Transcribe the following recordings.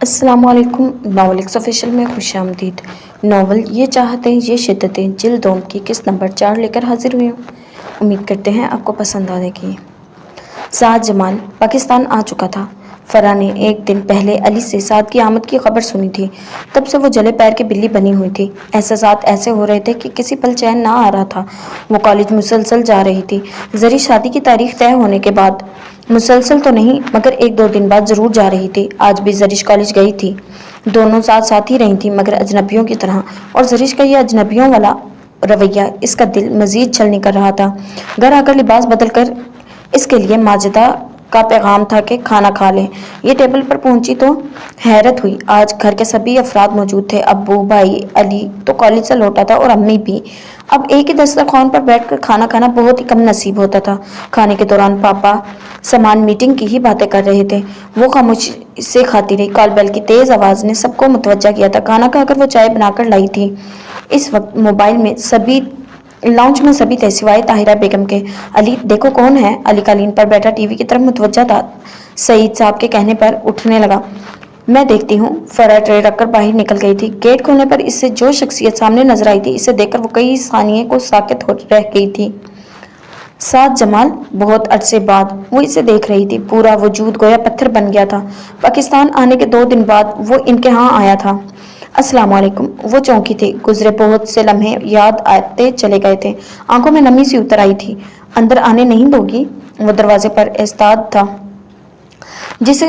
السلام علیکم، ناولکس آفیشیل میں خوش آمدید۔ ناول یہ چاہتے یہ شدتیں جلد دوم کی قسط نمبر 4 لے کر حاضر ہوئی ہوں۔ امید کرتے ہیں آپ کو پسند آنے کی۔ سعد جمال پاکستان آ چکا تھا۔ فرح نے ایک دن پہلے علی سے سعد کی آمد کی خبر سنی تھی۔ تب سے وہ جلے پیر کی بلی بنی ہوئی تھی۔ احساسات ایسے ہو رہے تھے کہ کسی پل چین نہ آ رہا تھا۔ وہ کالج مسلسل جا رہی تھی۔ زری شادی کی تاریخ طے ہونے کے بعد مسلسل تو نہیں مگر 1-2 دن بعد ضرور جا رہی تھی۔ آج بھی زرش کالج گئی تھی۔ دونوں ساتھ ساتھ ہی رہی تھیں مگر اجنبیوں کی طرح، اور زرش کا یہ اجنبیوں والا رویہ اس کا دل مزید چھلنی کر رہا تھا۔ گھر آ کر لباس بدل کر اس کے لیے ماجدہ کا پیغام تھا کہ کھانا کھا لیں۔ یہ ٹیبل پر پہنچی تو حیرت ہوئی۔ آج گھر کے سبھی افراد موجود تھے۔ ابو، بھائی، علی تو کالج سے لوٹا تھا اور امی بھی۔ اب ایک ہی دسترخوان پر بیٹھ کر کھانا کھانا بہت ہی کم نصیب ہوتا تھا۔ کھانے کے دوران پاپا سامان میٹنگ کی ہی باتیں کر رہے تھے۔ وہ خاموشی سے کھاتی رہی۔ کال بیل کی تیز آواز نے سب کو متوجہ کیا تھا۔ کھانا کھا کر وہ چائے بنا کر لائی تھی۔ اس وقت موبائل میں لاؤنج میں سبھی تھے سوائے طاہرہ بیگم کے۔ علی دیکھو کون ہے؟ علی قالین پر بیٹھا ٹی وی کی طرف متوجہ تھا۔ سعید صاحب کے کہنے پر اٹھنے لگا۔ میں دیکھتی ہوں۔ فرح ٹرے رکھ کر باہر نکل گئی تھی۔ گیٹ کھلنے پر اس سے جو شخصیت سامنے نظر آئی تھی، اسے دیکھ کر وہ کئی ثانیے کو ساکت رہ گئی تھی۔ سعد جمال! بہت عرصے بعد وہ اسے دیکھ رہی تھی۔ پورا وجود گویا پتھر بن گیا تھا۔ پاکستان آنے کے 2 دن بعد وہ ان کے ہاں آیا تھا۔ السلام علیکم۔ وہ چونکی تھی۔ گزرے بہت سے لمحے یاد آتے چلے گئے تھے۔ آنکھوں میں نمی سی اتر آئی تھی۔ اندر آنے نہیں دو گی؟ وہ دروازے پر ایستاد تھا جیسے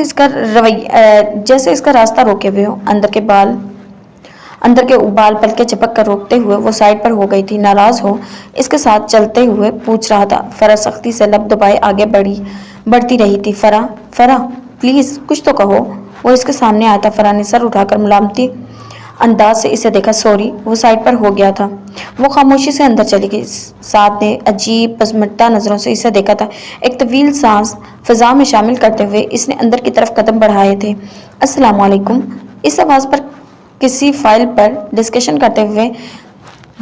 اس کا راستہ روکے ہوئے ہو۔ اندر کے بال پلکیں چپک کر روکتے ہوئے وہ سائڈ پر ہو گئی تھی۔ ناراض ہو؟ اس کے ساتھ چلتے ہوئے پوچھ رہا تھا۔ فرح سختی سے لب دبائے آگے بڑھتی رہی تھی۔ فرح پلیز کچھ تو کہو۔ وہ اس کے سامنے آیا تھا۔ فرح نے سر اٹھا کر ملامتی انداز سے اسے دیکھا۔ سوری۔ وہ سائڈ پر ہو گیا تھا۔ وہ خاموشی سے اندر چلی گئی۔ سعد نے عجیب پسماندہ نظروں سے اسے دیکھا تھا۔ ایک طویل سانس فضا میں شامل کرتے ہوئے اس نے اندر کی طرف قدم بڑھائے تھے۔ السلام علیکم۔ اس آواز پر کسی فائل پر ڈسکشن کرتے ہوئے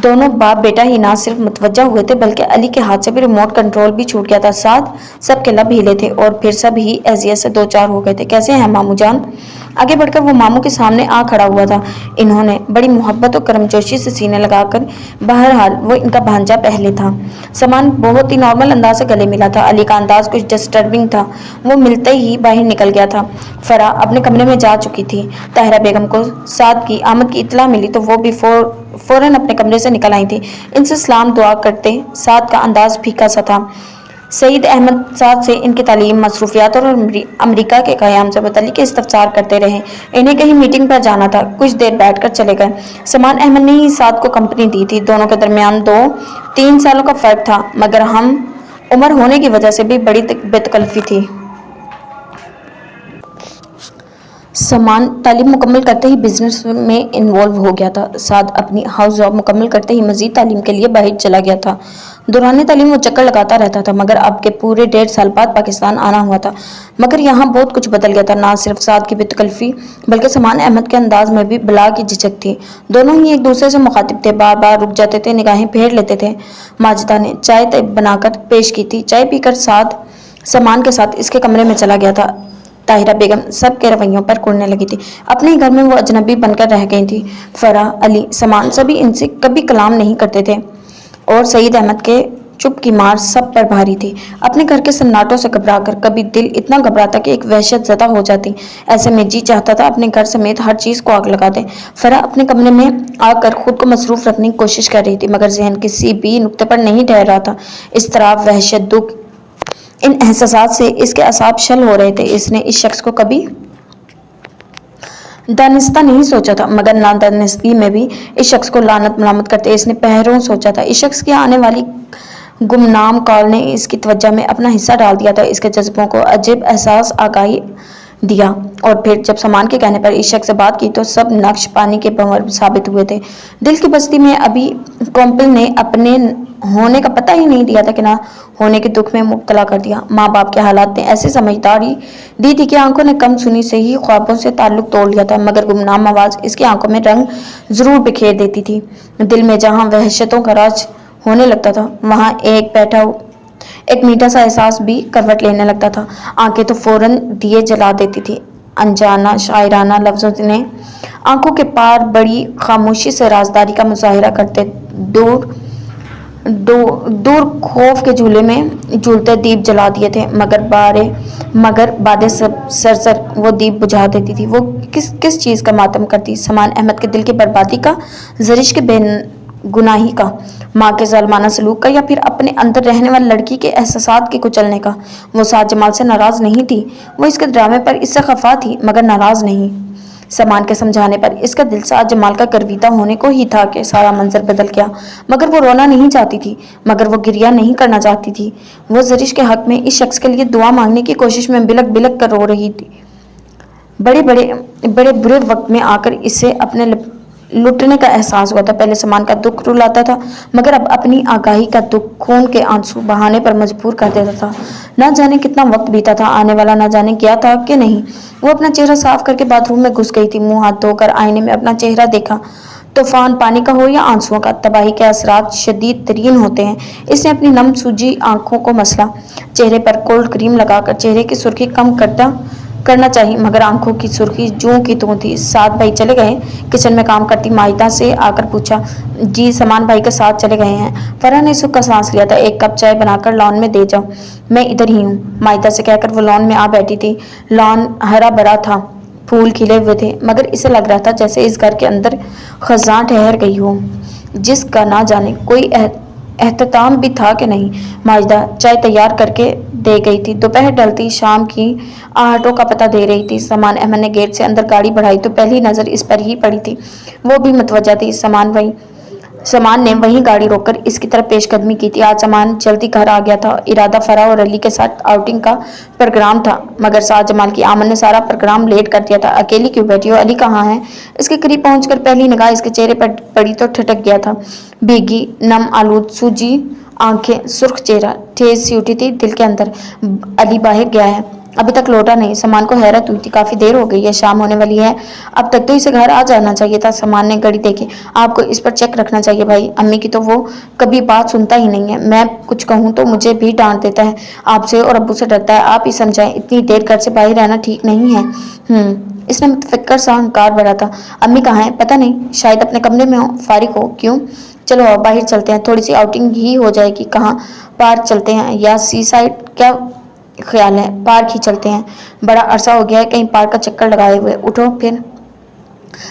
دونوں باپ بیٹا ہی نہ صرف متوجہ ہوئے تھے بلکہ علی کے ہاتھ سے بھی ریموٹ کنٹرول بھی چھوٹ گیا تھا۔ سعد! سب کے لب ہلے تھے اور پھر سب ہی اذیت سے 2-4 ہو گئے تھے۔ کیسے ہیں ماموں جان؟ آگے بڑھ کر وہ ماموں کے سامنے آ کھڑا ہوا تھا۔ انہوں نے بڑی محبت اور کرمجوشی سے سینے لگا کر بہرحال وہ ان کا بھانجا پہلے تھا۔ سامان بہت ہی نارمل انداز سے گلے ملا تھا۔ علی کا انداز کچھ ڈسٹربنگ تھا۔ وہ ملتے ہی باہر نکل گیا تھا۔ فرح اپنے کمرے میں جا چکی تھی۔ طاہرہ بیگم کو سعد کی آمد کی اطلاع ملی تو وہ بھی فوراً اپنے کمرے سے نکل آئی تھی۔ ان سے سلام دعا کرتے سعد کا انداز پھیکا سا تھا۔ سعید احمد سعد سے ان کی تعلیم، مصروفیات اور امریکہ کے قیام سے متعلق استفسار کرتے رہے۔ انہیں کہیں میٹنگ پر جانا تھا۔ کچھ دیر بیٹھ کر چلے گئے۔ سامان احمد نے ہی سعد کو کمپنی دی تھی۔ دونوں کے درمیان 2-3 سالوں کا فرق تھا مگر ہم عمر ہونے کی وجہ سے بھی بڑی بے تکلفی تھی۔ سامان تعلیم مکمل کرتے ہی بزنس میں انوالو ہو گیا تھا۔ سعد اپنی ہاؤس جاب مکمل کرتے ہی مزید تعلیم کے لیے باہر چلا گیا تھا۔ دوران تعلیم وہ چکر لگاتا رہتا تھا مگر اب کے پورے 1.5 سال بعد پاکستان آنا ہوا تھا۔ مگر یہاں بہت کچھ بدل گیا تھا۔ نہ صرف سعد کی بے تکلفی بلکہ سامان احمد کے انداز میں بھی بلا کی جھجک تھی۔ دونوں ہی ایک دوسرے سے مخاطب تھے۔ بار بار رک جاتے تھے، نگاہیں پھیر لیتے تھے۔ ماجدہ نے چائے بنا کر پیش کی تھی۔ چائے پی کر سعد سامان کے ساتھ اس کے کمرے میں چلا گیا تھا۔ طاہرہ بیگم سب کے رویوں پر کڑنے لگی تھی۔ اپنے ہی گھر میں وہ اجنبی بن کر رہ گئی تھی۔ فرح، علی، سامان سبھی ان سے کبھی کلام نہیں کرتے تھے اور سعید احمد کے چپ کی مار سب پر بھاری تھی۔ اپنے گھر کے سناٹوں سے گھبرا کر کبھی دل اتنا گھبراتا کہ ایک وحشت زدہ ہو جاتی۔ ایسے میں جی چاہتا تھا اپنے گھر سمیت ہر چیز کو آگ لگا دے۔ فرح اپنے کمرے میں آ کر خود کو مصروف رکھنے کی کوشش کر رہی تھی مگر ذہن کسی بھی نقطے پر نہیں ٹھہر رہا تھا۔ اضطراب، وحشت، دکھ، ان احساسات سے اس کے اعصاب شل ہو رہے تھے۔ اس نے اس شخص کو کبھی دانستہ نہیں سوچا تھا مگر نادانستگی میں بھی اس شخص کو لعنت ملامت کرتے اس نے پہروں سوچا تھا۔ اس شخص کی آنے والی گمنام کال نے اس کی توجہ میں اپنا حصہ ڈال دیا تھا۔ اس کے جذبوں کو عجیب احساس آگاہی دیا اور پھر جب سامان کے کہنے پر اس شخص سے بات کی تو سب نقش پانی کے بھنور ثابت ہوئے تھے۔ دل کی بستی میں ابھی کومپل نے اپنے ہونے کا پتہ ہی نہیں دیا تھا کہ نہ ہونے کے دکھ میں مبتلا کر دیا۔ ماں باپ کے حالات نے ایسی سمجھداری دی تھی کہ آنکھوں نے کم سنی سے ہی خوابوں سے تعلق توڑ لیا تھا مگر گمنام آواز اس کی آنکھوں میں رنگ ضرور بکھیر دیتی تھی۔ دل میں جہاں وحشتوں کا راج ہونے لگتا تھا وہاں ایک میٹھا سا احساس بھی کروٹ لینے لگتا تھا۔ آنکھیں تو فوراً دیے جلا دیتی تھی۔ अनजाना शायराना लफ्ज़ों ने आंखों के पार बड़ी खामोशी से राजदारी का मुजाहिरा करते दूर दूर खौफ के झूले में झूलते दीप जला दिए थे। मगर बादे सब सरसर वो दीप बुझा देती थी। वो किस चीज़ का मातम करती? समान अहमद के दिल की बर्बादी का, जरिश के बेगुनाही का, माँ के ज़ालिमाना सलूक का, या फिर अपने अंदर रहने वाली लड़की के एहसासात के कुचलने का? वो साद जमाल से नाराज़ नहीं थी, वो इसके ड्रामे पर इससे खफा थी, मगर नाराज़ नहीं। समान के समझाने पर इसका दिल साद जमाल का गर्विता होने को ही था कि सारा मंजर बदल गया। मगर वो रोना नहीं चाहती थी, मगर वो गिरिया नहीं करना चाहती थी। वो जरिश के हक में इस शख्स के लिए दुआ मांगने की कोशिश में बिलक बिलक कर रो रही थी। बड़े बुरे वक्त में आकर इसे अपने लुटने का एहसास हुआ था। पहले समान का दुख रुलाता था, मगर अब अपनी आगाही का दुख खून के आंसू बहाने पर मजबूर कर देता था। न जाने कितना वक्त बीता था, आने वाला न जाने गया था कि नहीं। वो अपना चेहरा साफ करके बाथरूम में घुस गई थी। मुंह हाथ धोकर आईने में अपना चेहरा देखा। तूफान पानी का हो या आंसुओं का, तबाही के असरात शदीद तरीन होते हैं। इसने अपनी नम सूजी आंखों को मसला। चेहरे पर कोल्ड क्रीम लगाकर चेहरे की सुर्खी कम करना चाहिए, मगर आंखों की सुर्खी जूं की त्यों थी। साथ भाई चले गए? किचन में काम करती माइदा से आकर पूछा। जी, समान भाई के साथ चले गए हैं। फरहा ने सुख का सांस लिया था। एक कप चाय बनाकर लॉन में दे जाओ, मैं इधर ही हूँ, माइदा से कहकर वो लॉन में आ बैठी थी। लॉन हरा भरा था, फूल खिले हुए थे, मगर इसे लग रहा था जैसे इस घर के अंदर खजां ठहर गई हो, जिसका ना जाने कोई एहतमाम भी था कि नहीं। माजिदा चाय तैयार करके दे गई थी। दोपहर डलती शाम की आहटों का पता दे रही थी। समान अहमद ने गेट से अंदर गाड़ी बढ़ाई तो पहली नज़र इस पर ही पड़ी थी। वो भी मतवज्जा थी। समान ने वहीं गाड़ी रोककर इसकी तरफ पेशकदमी की थी। आज समान जल्दी घर आ गया था। इरादा फराह और अली के साथ आउटिंग का प्रोग्राम था, मगर साद जमाल की आमद ने सारा प्रोग्राम लेट कर दिया था। अकेली क्यों बैठी हो? अली कहाँ है? इसके करीब पहुंचकर पहली निगाह इसके चेहरे पर पड़ी तो ठिठक गया था। भीगी, नम आलूद, सूजी आंखें, सुर्ख चेहरा, ठेस सी उठी थी दिल के अंदर। अली बाहर गया है, अभी तक लौटा नहीं। समान को हैरत हुई थी। काफी देर हो गई है, शाम होने वाली है, अब तक तो इसे घर आ जाना चाहिए था। समान ने घड़ी देखी। आपको इस पर चेक रखना चाहिए भाई, अम्मी की तो वो कभी बात सुनता ही नहीं है। मैं कुछ कहूँ तो मुझे भी डांट देता है, आपसे और अब्बू से डरता है। आप ही समझाएं, इतनी देर घर से बाहर रहना ठीक नहीं है। इसने मुतफक्कर सा हंकार भरा था। अम्मी कहाँ है? पता नहीं, शायद अपने कमरे में हो, फारिग हो। क्यों? चलो आओ बाहर चलते हैं, थोड़ी सी आउटिंग ही हो जाएगी। कहाँ? पार्क चलते हैं या सी साइड? क्या ख्याल है? पार्क ही चलते हैं, बड़ा अरसा हो गया है कहीं पार्क का चक्कर लगाए हुए। उठो फिर।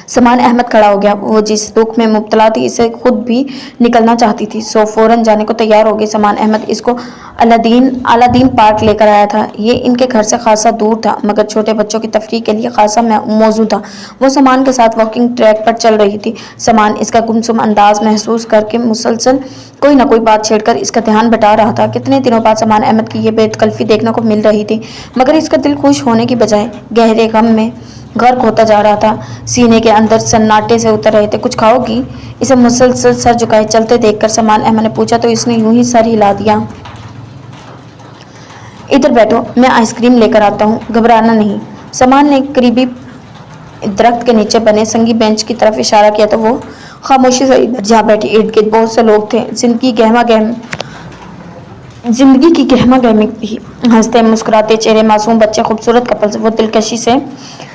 समान अहमद खड़ा हो गया। वो जिस दुख में मुब्तला थी इसे खुद भी निकलना चाहती थी, सो फौरन जाने को तैयार हो गई। समान अहमद इसको अलादीन पार्क लेकर आया था। ये इनके घर से खासा दूर था, मगर छोटे बच्चों की तफरीह के लिए खासा मौजू था। वो समान के साथ वॉकिंग ट्रैक पर चल रही थी। समान इसका गुमसुम अंदाज महसूस करके मुसलसल कोई ना कोई बात छेड़कर इसका ध्यान बटा रहा था। कितने दिनों बाद समान अहमद की ये बेतकल्फी देखने को मिल रही थी, मगर इसका दिल खुश होने की बजाय गहरे गम में गर्क होता जा रहा था। सीने के अंदर सन्नाटे से उतर रहे थे। कुछ खाओगी? इसे मुसलसल सर झुकाए चलते देखकर समान अहमद ने पूछा तो इसने यूं ही सर हिला दिया। इधर बैठो, मैं आइसक्रीम लेकर आता हूँ, घबराना नहीं। समान ने करीबी दरख्त के नीचे बने संगी बेंच की तरफ इशारा किया तो वो खामोशी से इधर जा बैठी। इर्द गिर्द बहुत से लोग थे। जिंदगी की गहमा गहमी थी। हंसते मुस्कुराते चेहरे, मासूम बच्चे, खूबसूरत कपल्स। वो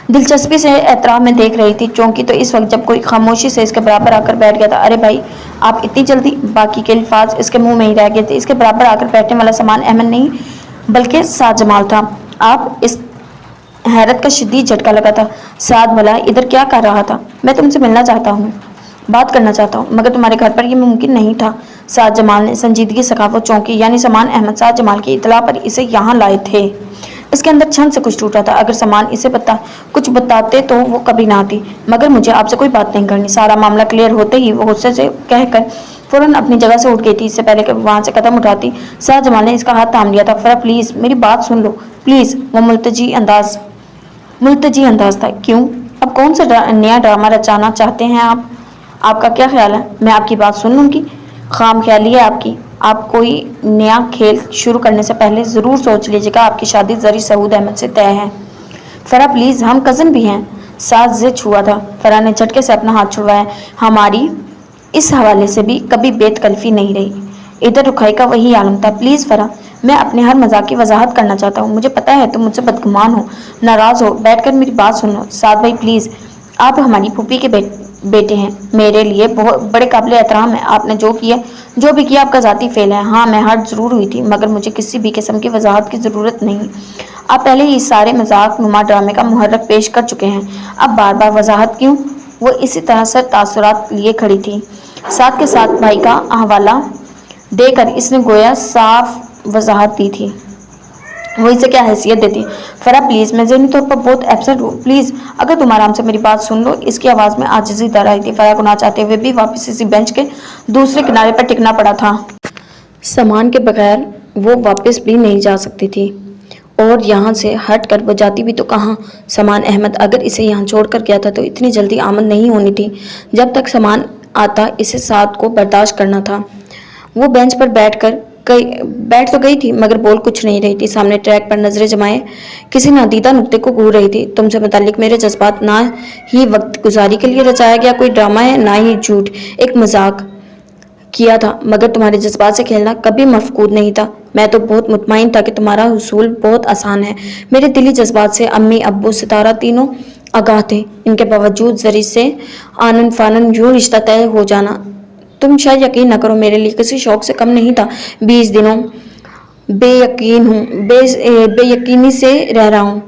दिलचस्पी से एहतराम में देख रही थी। चौंकी तो इस वक्त जब कोई खामोशी से इसके बराबर आकर बैठ गया था। अरे भाई, आप इतनी जल्दी? बाकी के अल्फाज इसके मुंह में ही रह गए थे। इसके बराबर आकर बैठने वाला समान अहमद नहीं बल्कि साद जमाल था। आप? इस हैरत का शदीद झटका लगा था। साद भला इधर क्या कर रहा था? मैं तुमसे मिलना चाहता हूँ, बात करना चाहता हूँ, मगर तुम्हारे घर पर यह मुमकिन नहीं था। साद जमाल ने संजीदगी सखावत चौंकी, यानी समान अहमद साद जमाल की इतला पर इसे यहाँ लाए थे। इसके अंदर छन से कुछ टूटा था। अगर समान इसे कुछ बताते तो वो कभी ना आती। मगर मुझे आपसे कोई बात नहीं करनी। सारा मामला क्लियर होते ही वो गुस्से से कहकर फौरन अपनी जगह से उठ गई थी। इससे पहले कि वहां से कदम उठाती, साद जमाल ने इसका हाथ थाम लिया था। फरा प्लीज मेरी बात सुन लो, प्लीज। वो मुल्तजी अंदाज था। क्यों? अब कौन सा नया ड्रामा रचाना चाहते हैं आप? आपका क्या ख्याल है? मैं आपकी बात सुन लूंगी। खाम ख्याली है आपकी। आप कोई नया खेल शुरू करने से पहले ज़रूर सोच लीजिएगा। आपकी शादी जरी सऊद अहमद से तय है। फरा प्लीज़, हम कज़न भी हैं। साथ जिद छुआ था। फरा ने झटके से अपना हाथ छुड़वाया। हमारी इस हवाले से भी कभी बेतकल्फी नहीं रही। इधर रुखाई का वही आलम था। प्लीज़ फरा, میں اپنے ہر مذاق کی وضاحت کرنا چاہتا ہوں. مجھے پتا ہے تم مجھ سے بدگمان ہو، ناراض ہو. بیٹھ کر میری بات سنو. سعد بھائی پلیز، آپ ہماری پھوپھی کے بیٹے ہیں، میرے لیے بہت بڑے قابل احترام ہیں. آپ نے جو بھی کیا آپ کا ذاتی فعل ہے. ہاں میں ہرٹ ضرور ہوئی تھی، مگر مجھے کسی بھی قسم کی وضاحت کی ضرورت نہیں. آپ پہلے ہی سارے مذاق نما ڈرامے کا محرک پیش کر چکے ہیں، اب بار بار وضاحت کیوں؟ وہ اسی طرح سے تاثرات لیے کھڑی تھی. سعد کے ساتھ بھائی کا حوالہ دے کر اس نے گویا صاف وضاحت دی تھی. وہ اسے کیا حیثیت دیتی؟ فرح پلیز، میں ذہنی طور پر بہت اپسٹ ہوں. پلیز اگر تم آرام سے میری بات سن لو. اس کی آواز میں عاجزی در آئی تھی. فرح کو نہ چاہتے ہوئے بھی واپس اسی بینچ کے دوسرے کنارے پر ٹکنا پڑا تھا. سامان کے بغیر وہ واپس بھی نہیں جا سکتی تھی، اور یہاں سے ہٹ کر وہ جاتی بھی تو کہاں؟ سامان احمد اگر اسے یہاں چھوڑ کر گیا تھا تو اتنی جلدی آمد نہیں ہونی تھی. جب تک سامان آتا اسے سعد کو برداشت کرنا تھا. وہ بینچ پر بیٹھ تو گئی تھی مگر بول کچھ نہیں رہی تھی. سامنے ٹریک پر نظریں جمائے کسی نادیدہ نقطے کو گھور رہی تھی. تم سے متعلق میرے جذبات نہ ہی وقت گزاری کے لیے رچایا گیا کوئی ڈرامہ ہے، نہ ہی جھوٹ ایک مذاق کیا تھا، مگر تمہارے جذبات سے کھیلنا کبھی مفقود نہیں تھا. میں تو بہت مطمئن تھا کہ تمہارا حصول بہت آسان ہے. میرے دلی جذبات سے امی، ابو، ستارہ تینوں آگاہ تھے. ان کے باوجود زری سے آنن فانن یوں رشتہ طے ہو جانا، تم شاید یقین نہ کرو، میرے لیے کسی شوق سے کم نہیں تھا. 20 دنوں بے یقینی سے رہ رہا ہوں.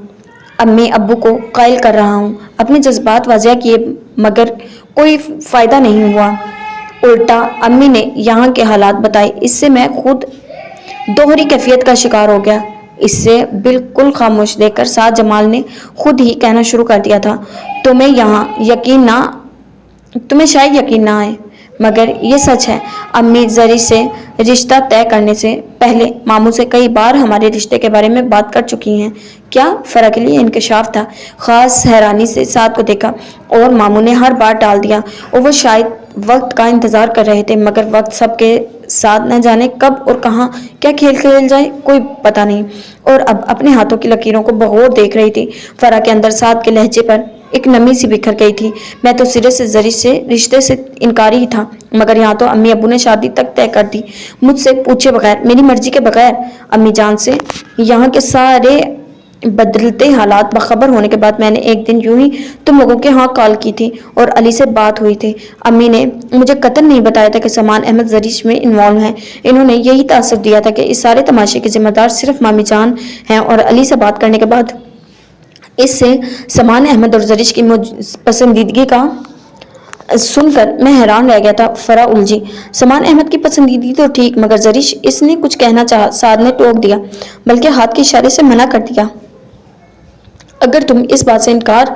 امی ابو کو قائل کر رہا ہوں، اپنے جذبات واضح کیے مگر کوئی فائدہ نہیں ہوا. الٹا امی نے یہاں کے حالات بتائے. اس سے میں خود دوہری کیفیت کا شکار ہو گیا. اس سے بالکل خاموش دیکھ کر سعد جمال نے خود ہی کہنا شروع کر دیا تھا، تمہیں شاید یقین نہ آئے مگر یہ سچ ہے. امی زری سے رشتہ طے کرنے سے پہلے ماموں سے کئی بار ہمارے رشتے کے بارے میں بات کر چکی ہیں. کیا؟ فرح کے لیے انکشاف تھا. خاص حیرانی سے سعد کو دیکھا اور ماموں نے ہر بار ٹال دیا اور وہ شاید وقت کا انتظار کر رہے تھے، مگر وقت سب کے ساتھ نہ جانے کب اور کہاں کیا کھیل کھیل جائے کوئی پتہ نہیں. اور اب اپنے ہاتھوں کی لکیروں کو بغور دیکھ رہی تھی. فرح کے اندر سعد کے لہجے پر ایک نمی سی بکھر گئی تھی. میں تو سرے سے زری سے رشتے سے انکاری ہی تھا، مگر یہاں تو امی ابو نے شادی تک طے کر دی، مجھ سے پوچھے بغیر، میری مرضی کے بغیر. امی جان سے یہاں کے سارے بدلتے حالات باخبر ہونے کے بعد میں نے ایک دن یوں ہی تم لوگوں کے ہاں کال کی تھی اور علی سے بات ہوئی تھی. امی نے مجھے قطعاً نہیں بتایا تھا کہ سامان احمد زریش میں انوالو ہیں. انہوں نے یہی تاثر دیا تھا کہ اس سارے تماشے کے ذمہ دار صرف مامی جان ہیں. اور علی سے بات کرنے کے بعد اس سے سامان احمد اور زریش کی پسندیدگی کا سن کر میں حیران رہ گیا تھا. فرح الجھی. سامان احمد کی پسندیدگی تو ٹھیک، مگر زریش؟ اس نے کچھ کہنا چاہا. سعد نے ٹوک دیا بلکہ ہاتھ کے اشارے سے منع کر دیا. اگر تم اس بات سے انکار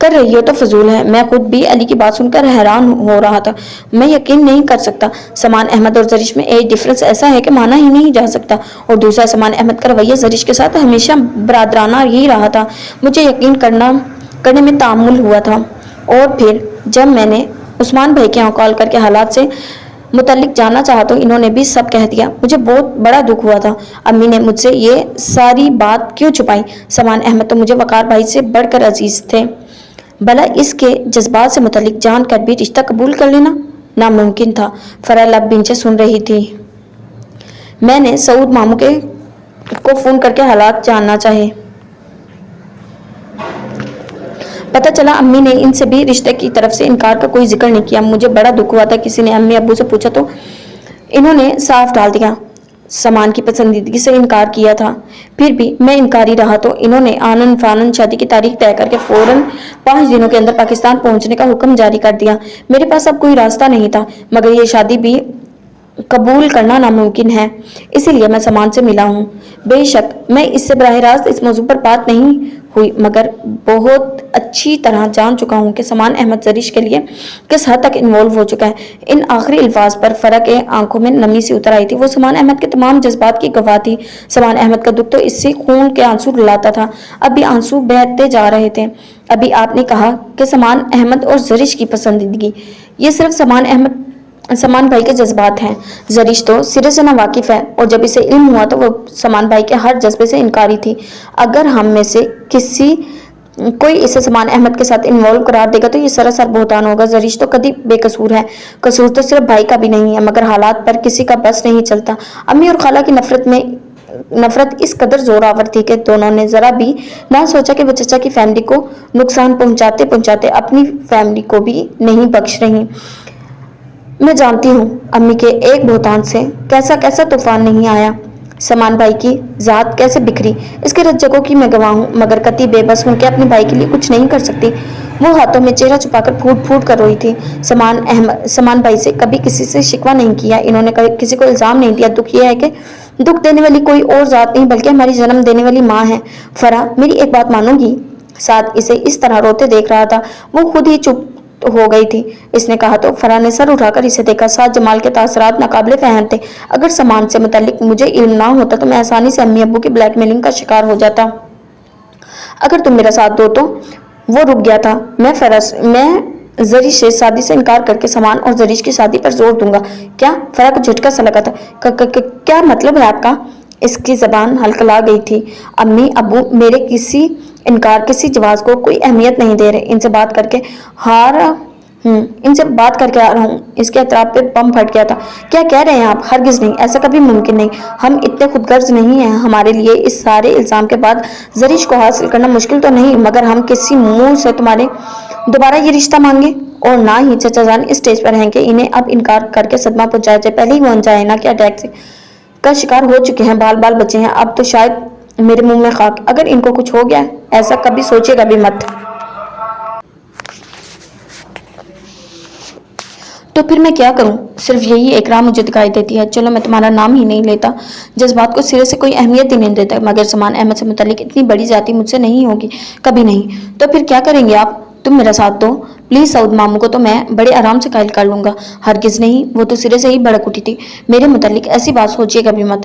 کر رہی ہو تو فضول ہے. میں خود بھی علی کی بات سن کر حیران ہو رہا تھا. میں یقین نہیں کر سکتا. سامان احمد اور زریش میں ایج ڈفرنس ایسا ہے کہ مانا ہی نہیں جا سکتا. اور دوسرا، سامان احمد کا رویہ زریش کے ساتھ ہمیشہ برادرانہ ہی رہا تھا. مجھے یقین کرنے میں تعامل ہوا تھا. اور پھر جب میں نے عثمان بھائی کے یہاں کال کر کے حالات سے متعلق جاننا چاہا تو انہوں نے بھی سب کہہ دیا. مجھے بہت بڑا دکھ ہوا تھا. امی نے مجھ سے یہ ساری بات کیوں چھپائی؟ سامان احمد تو مجھے وقار بھائی سے بڑھ کر عزیز تھے. بھلا اس کے جذبات سے متعلق جان کر بھی رشتہ قبول کر لینا ناممکن تھا. فرح لب بھنچے سن رہی تھی. میں نے سعود ماموں کو فون کر کے حالات جاننا چاہے. پتہ چلا امی نے ان سے بھی رشتے کی طرف سے انکار کا کوئی ذکر نہیں کیا. مجھے بڑا دکھ ہوا تھا. کسی نے امی ابو سے پوچھا تو انہوں نے صاف ڈال دیا سامان کی پسندیدگی سے انکار کیا تھا. پھر بھی میں انکاری رہا تو انہوں نے آنن فانن شادی کی تاریخ طے کر کے فوراً 5 دنوں کے اندر پاکستان پہنچنے کا حکم جاری کر دیا. میرے پاس اب کوئی راستہ نہیں تھا مگر یہ شادی بھی قبول کرنا ناممکن ہے. اسی لیے میں سامان سے ملا ہوں. بے شک میں اس سے براہ راست اس موضوع پر بات نہیں ہوئی مگر بہت اچھی طرح جان چکا ہوں کہ سامان احمد زریش کے لیے کس حد تک انوالو ہو چکا ہے. ان آخری الفاظ پر فرح کے آنکھوں میں نمی سی اتر آئی تھی. وہ سامان احمد کے تمام جذبات کی گواہ تھی. سامان احمد کا دکھ تو اس سے خون کے آنسو رلاتا تھا. اب بھی آنسو بہتے جا رہے تھے. ابھی آپ نے کہا کہ سامان احمد اور زریش کی پسندیدگی، یہ صرف سامان بھائی کے جذبات ہیں. زریش تو سرے سے نا واقف ہے اور جب اسے علم ہوا تو وہ سامان بھائی کے ہر جذبے سے انکاری تھی. اگر ہم میں سے کوئی اسے سامان احمد کے ساتھ انوالو قرار دے گا تو یہ سراسر بہتان ہوگا. زریش تو کبھی بے قصور ہے. قصور تو صرف بھائی کا بھی نہیں ہے مگر حالات پر کسی کا بس نہیں چلتا. امی اور خالہ کی نفرت میں नफरत इस कदर जोरावर थी कि दोनों ने जरा भी ना सोचा कि वो चचा की फैमिली को नुकसान पहुंचाते पहुंचाते अपनी फैमिली को भी नहीं बख्श रही। मैं जानती हूँ अम्मी के एक बोहतान से कैसा कैसा तूफान नहीं आया, समान भाई की जात कैसे बिखरी, इसके रज्जकों की मैं गवाह हूँ, मगर कति बेबस हूँ कि अपने भाई के लिए कुछ नहीं कर सकती। वो हाथों में चेहरा छुपाकर फूट फूट कर रोई थी। समान भाई से कभी किसी से शिकवा नहीं किया, इन्होंने कभी किसी को इल्जाम नहीं दिया। दुख ये है कि दुख देने वाली कोई और जात नहीं बल्कि हमारी जन्म देने वाली माँ है। फरा, मेरी एक बात मानोगी? साद इसे इस तरह रोते देख रहा था, वो खुद ही चुप हो गई थी। इसने कहा तो फरा ने सर उठाकर इसे देखा। साद जमाल के तासरात नाकाबिले फहम थे। अगर सामान से मुतालिक मुझे इल्म ना होता तो मैं आसानी से अम्मी अब्बू की ब्लैकमेलिंग का शिकार हो जाता। अगर तुम मेरा साथ दो तो। वो रुक गया था। मैं जरीश से शादी से इनकार करके सामान और जरीश की शादी पर जोर दूंगा। क्या? फरा को झटका सा लगा था। क्या मतलब है आपका? इसकी जबान हलकला गई थी। अम्मी अब्बू मेरे किसी इनकार किसी जवाब को कोई अहमियत नहीं दे रहे। इनसे बात करके आ रहा हूँ। इसके अतराफ पे बम फट गया था। क्या कह रहे हैं आप? हरगिज नहीं, ऐसा कभी मुमकिन नहीं। हम इतने खुदगर्ज नहीं हैं। हमारे लिए इस सारे इल्जाम के बाद जरीश को हासिल करना मुश्किल तो नहीं, मगर हम किसी मुंह से तुम्हारे दोबारा ये रिश्ता मांगे? और ना ही चचा जान इस स्टेज पर हैं कि इन्हें अब इनकार करके सदमा पहुंचाया जाए। पहले ही वो अनजाए ना कि अटैक का शिकार हो चुके हैं, बाल बाल बचे हैं। अब तो शायद मेरे मुंह में खाक। अगर इनको कुछ हो गया ऐसा कभी सोचेगा भी मत। तो फिर मैं क्या करूं? सिर्फ यही एक राह मुझे दिखाई देती है। चलो मैं तुम्हारा नाम ही नहीं लेता, जज्बात को सिरे से कोई अहमियत ही नहीं देता, मगर समान अहमद से मुतालिक इतनी बड़ी जाति मुझसे नहीं होगी, कभी नहीं। तो फिर क्या करेंगे आप? तुम मेरा साथ दो प्लीज। सऊद मामू को तो मैं बड़े आराम से कायल कर लूंगा। हरगिज नहीं, वो तो सिरे से ही भड़क उठी थी। मेरे मुतालिक ऐसी बात सोचिएगा भी मत,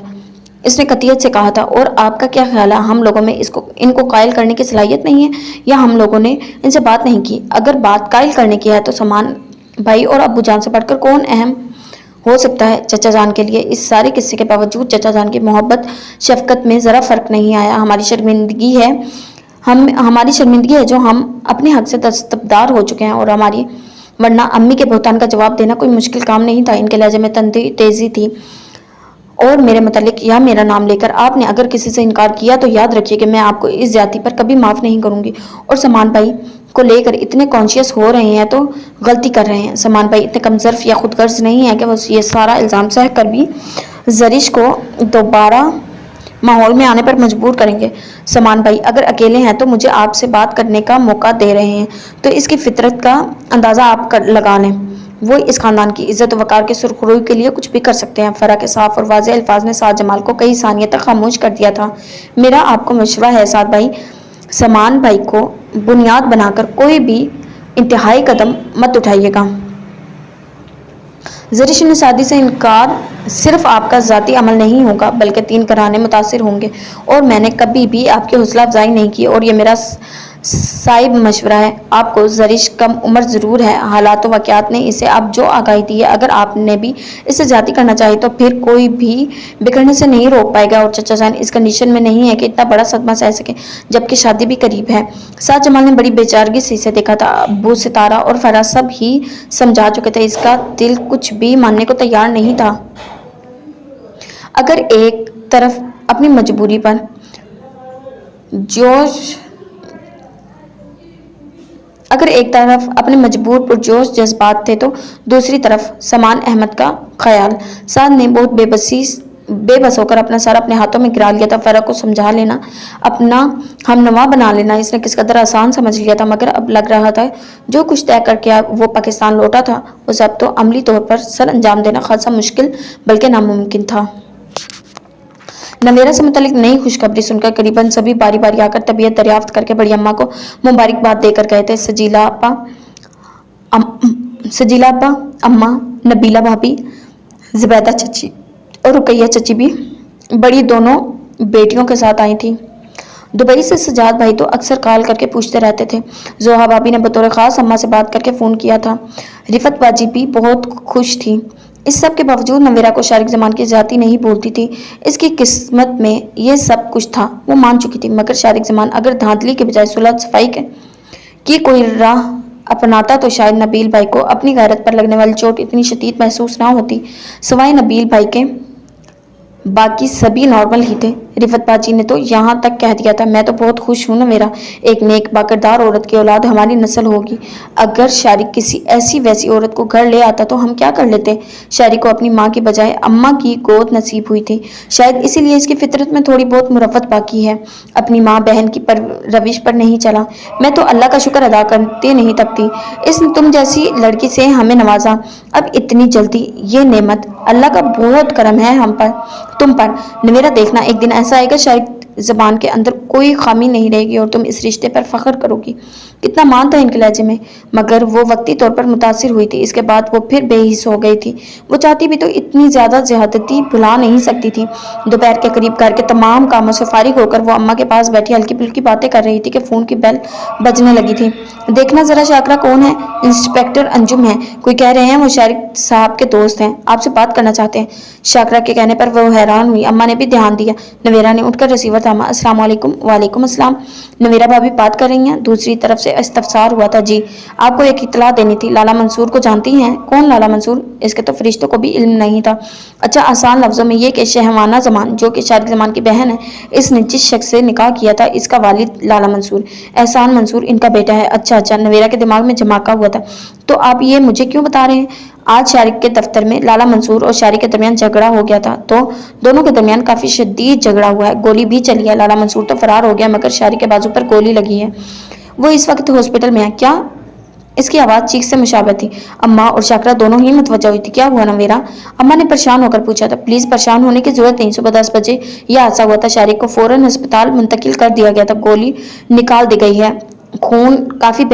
इसने कतियत से कहा था। और आपका क्या ख्याल है, हम लोगों में इनको कायल करने की सलाहियत नहीं है, या हम लोगों ने इनसे बात नहीं की? अगर बात कायल करने की है तो समान भाई और अब्बू जान से बढ़कर कौन अहम हो सकता है चचा जान के लिए? इस सारे किस्से के बावजूद चचा जान की मोहब्बत शफकत में ज़रा फ़र्क नहीं आया। हमारी शर्मिंदगी है जो हम अपने हक से दस्तबदार हो चुके हैं, और वरना अम्मी के बहतान का जवाब देना कोई मुश्किल काम नहीं था। इनके लहजे में तेज़ी थी। और मेरे मुतालिक या मेरा नाम लेकर आपने अगर किसी से इनकार किया तो याद रखिए कि मैं आपको इस जाति पर कभी माफ़ नहीं करूंगी। और समान भाई को लेकर इतने कॉन्शियस हो रहे हैं तो गलती कर रहे हैं। समान भाई इतने कमजर्फ या खुदगर्ज नहीं है कि वो ये सारा इल्ज़ाम सह कर भी जरीश को दोबारा माहौल में आने पर मजबूर करेंगे। समान भाई अगर अकेले हैं तो मुझे आपसे बात करने का मौका दे रहे हैं, तो इसकी फितरत का अंदाज़ा आप लगा लें। वो इस खानदान की इज्जत वकार के सुरखरुई के लिए कुछ भी कर सकते हैं। फरा के साफ और वाज़ेह अल्फाज ने साद जमाल को कई सानियत तक खामोश कर दिया था। मेरा आपको मशवरा है साद भाई, समान भाई को बुनियाद बनाकर कोई भी इंतहाई कदम मत उठाइएगा। जरीश ने शादी से इनकार सिर्फ आपका ज़ाती अमल नहीं होगा बल्कि 3 घराने मुतासिर होंगे, और मैंने कभी भी आपकी हौसला अफजाई नहीं की, और ये मेरा साइब मशवरा है आपको। जरीश कम उम्र ज़रूर है, हालात व वाक़यात ने इसे अब जो आगाही दी है, अगर आपने भी इससे ज़्यादा करना चाहिए तो फिर कोई भी बिगड़ने से नहीं रोक पाएगा। और चचा जान इस कंडीशन में नहीं है कि इतना बड़ा सदमा सह सके, जबकि शादी भी करीब है। साद जमाल ने बड़ी बेचारगी से इसे देखा था। अब्बू सितारा और फरा सब ही समझा चुके थे, इसका दिल कुछ भी मानने को तैयार नहीं था। अगर एक तरफ अपनी मजबूरी पर मजबूर पुरजोश जज्बात थे तो दूसरी तरफ समान अहमद का ख्याल। साद ने बहुत बेबस होकर अपना सर अपने हाथों में गिरा लिया था। फरा को समझा लेना, अपना हमनवा बना लेना इसने किस कदर आसान समझ लिया था, मगर अब लग रहा था जो कुछ तय करके वो पाकिस्तान लौटा था वो सब तो अमली तौर पर सर अंजाम देना खासा मुश्किल बल्कि नामुमकिन था। नवेरा से मुतालिक नई खुशखबरी सुनकर करीबन सभी बारी बारी आकर तबीयत दरियाफ्त करके बड़ी अम्मा को मुबारकबाद देकर गए थे। सजीला अपा, अम्मा, नबीला भाभी, ज़ुबैदा चची और रुकैया चची भी बड़ी दोनों बेटियों के साथ आई थी। दुबई से सजाद भाई तो अक्सर कॉल करके पूछते रहते थे। जोहा भाभी ने बतौर ख़ास अम्मा से बात करके फ़ोन किया था। रिफत बाजी भी बहुत खुश थी। इस सब के बावजूद नवेरा को शारिक ज़मान की जाती नहीं बोलती थी। इसकी किस्मत में ये सब कुछ था, वो मान चुकी थी, मगर शारिक ज़मान अगर धांधली के बजाय सुलह सफाई की कोई राह अपनाता तो शायद नबील भाई को अपनी गैरत पर लगने वाली चोट इतनी शदीद महसूस ना होती। सवाए नबील भाई के बाकी सभी नॉर्मल ही थे। रिफत बाजी ने तो यहाँ तक कह दिया था, मैं तो बहुत खुश हूँ ना, मेरा एक नेक बाकरदार औरत की औलाद हमारी नस्ल होगी। अगर शारिक किसी ऐसी वैसी औरत को घर ले आता तो हम क्या कर लेते। शारिक को अपनी माँ की बजाय अम्मा की गोद नसीब हुई थी, शायद इसीलिए इसकी फितरत में थोड़ी बहुत मुरव्वत बाकी है, अपनी माँ बहन की रविश पर नहीं चला। मैं तो अल्लाह का शुक्र अदा करती नहीं थकती, इस तुम जैसी लड़की से हमें नवाजा। अब इतनी जल्दी ये नेमत, अल्लाह का बहुत करम है हम पर, तुम पर। मेरा देखना एक दिन ऐसा आएगा शायद ज़बान के अंदर कोई खामी नहीं रहेगी और तुम इस रिश्ते पर फख्र करोगी। कितना मान था इनके लहजे में, मगर वो वक्ती तौर पर मुतासिर हुई थी, इसके बाद वो फिर बेहिस हो गई थी। वो चाहती भी तो इतनी ज़्यादा ज़्यादती भुला नहीं सकती थी। दोपहर के करीब घर के तमाम कामों से फारिग होकर वो अम्मा के पास बैठी हल्की फुल्की बातें कर रही थी कि फ़ोन की बेल बजने लगी थी। देखना ज़रा शाकरा कौन है। इंस्पेक्टर अंजुम है, कोई कह रहे हैं वो शारिक साहब के दोस्त हैं, आपसे बात करना चाहते हैं। शाकरा के कहने पर वो हैरान हुई। अम्मा ने भी ध्यान दिया। नवेरा ने उठकर रिसीवर थामा। अस्सलाम वालेकुम। वालेकुम अस्सलाम। नवेरा भाभी बात कर रही हैं। दूसरी तरफ से इस्तफसार हुआ था। जी, आपको एक इतला देनी थी। लाला मंसूर को जानती हैं? कौन लाला मंसूर? इसके तो फरिश्तों को भी इल्म नहीं था। अच्छा, आसान लफ्जों में ये कि शहवाना जमान, जो कि शारिक जमान की बहन है, इसने जिस शख्स से निकाह किया था, इसका वालिद लाला मंसूर, एहसान मंसूर इनका बेटा है। अच्छा अच्छा, नवेरा के दिमाग में जमाका हुआ था। तो आप ये मुझे क्यों बता रहे हैं? आज शारिक के दफ्तर में लाला मंसूर और शारिक के दरमियान झगड़ा हो गया था, तो दोनों के दरमियान काफी शदीद झगड़ा हुआ है, गोली भी चली है। लाला मंसूर तो फरार हो गया, मगर शारिक के बाजू पर गोली लगी है। वो इस वक्त हॉस्पिटल में है। क्या? इसकी आवाज़ चीख से मुशाबह थी। अम्मा और शाकरा दोनों ही मुतवज्जा हुई थी। क्या हुआ नवेरा? अम्मा ने परेशान होकर पूछा था। प्लीज़ परेशान होने की जरूरत नहीं। सुबह 10 बजे यह हादसा हुआ था। शारिक को फौरन अस्पताल मुंतकिल कर दिया गया था। गोली निकाल दी गई है, खून काफ़ी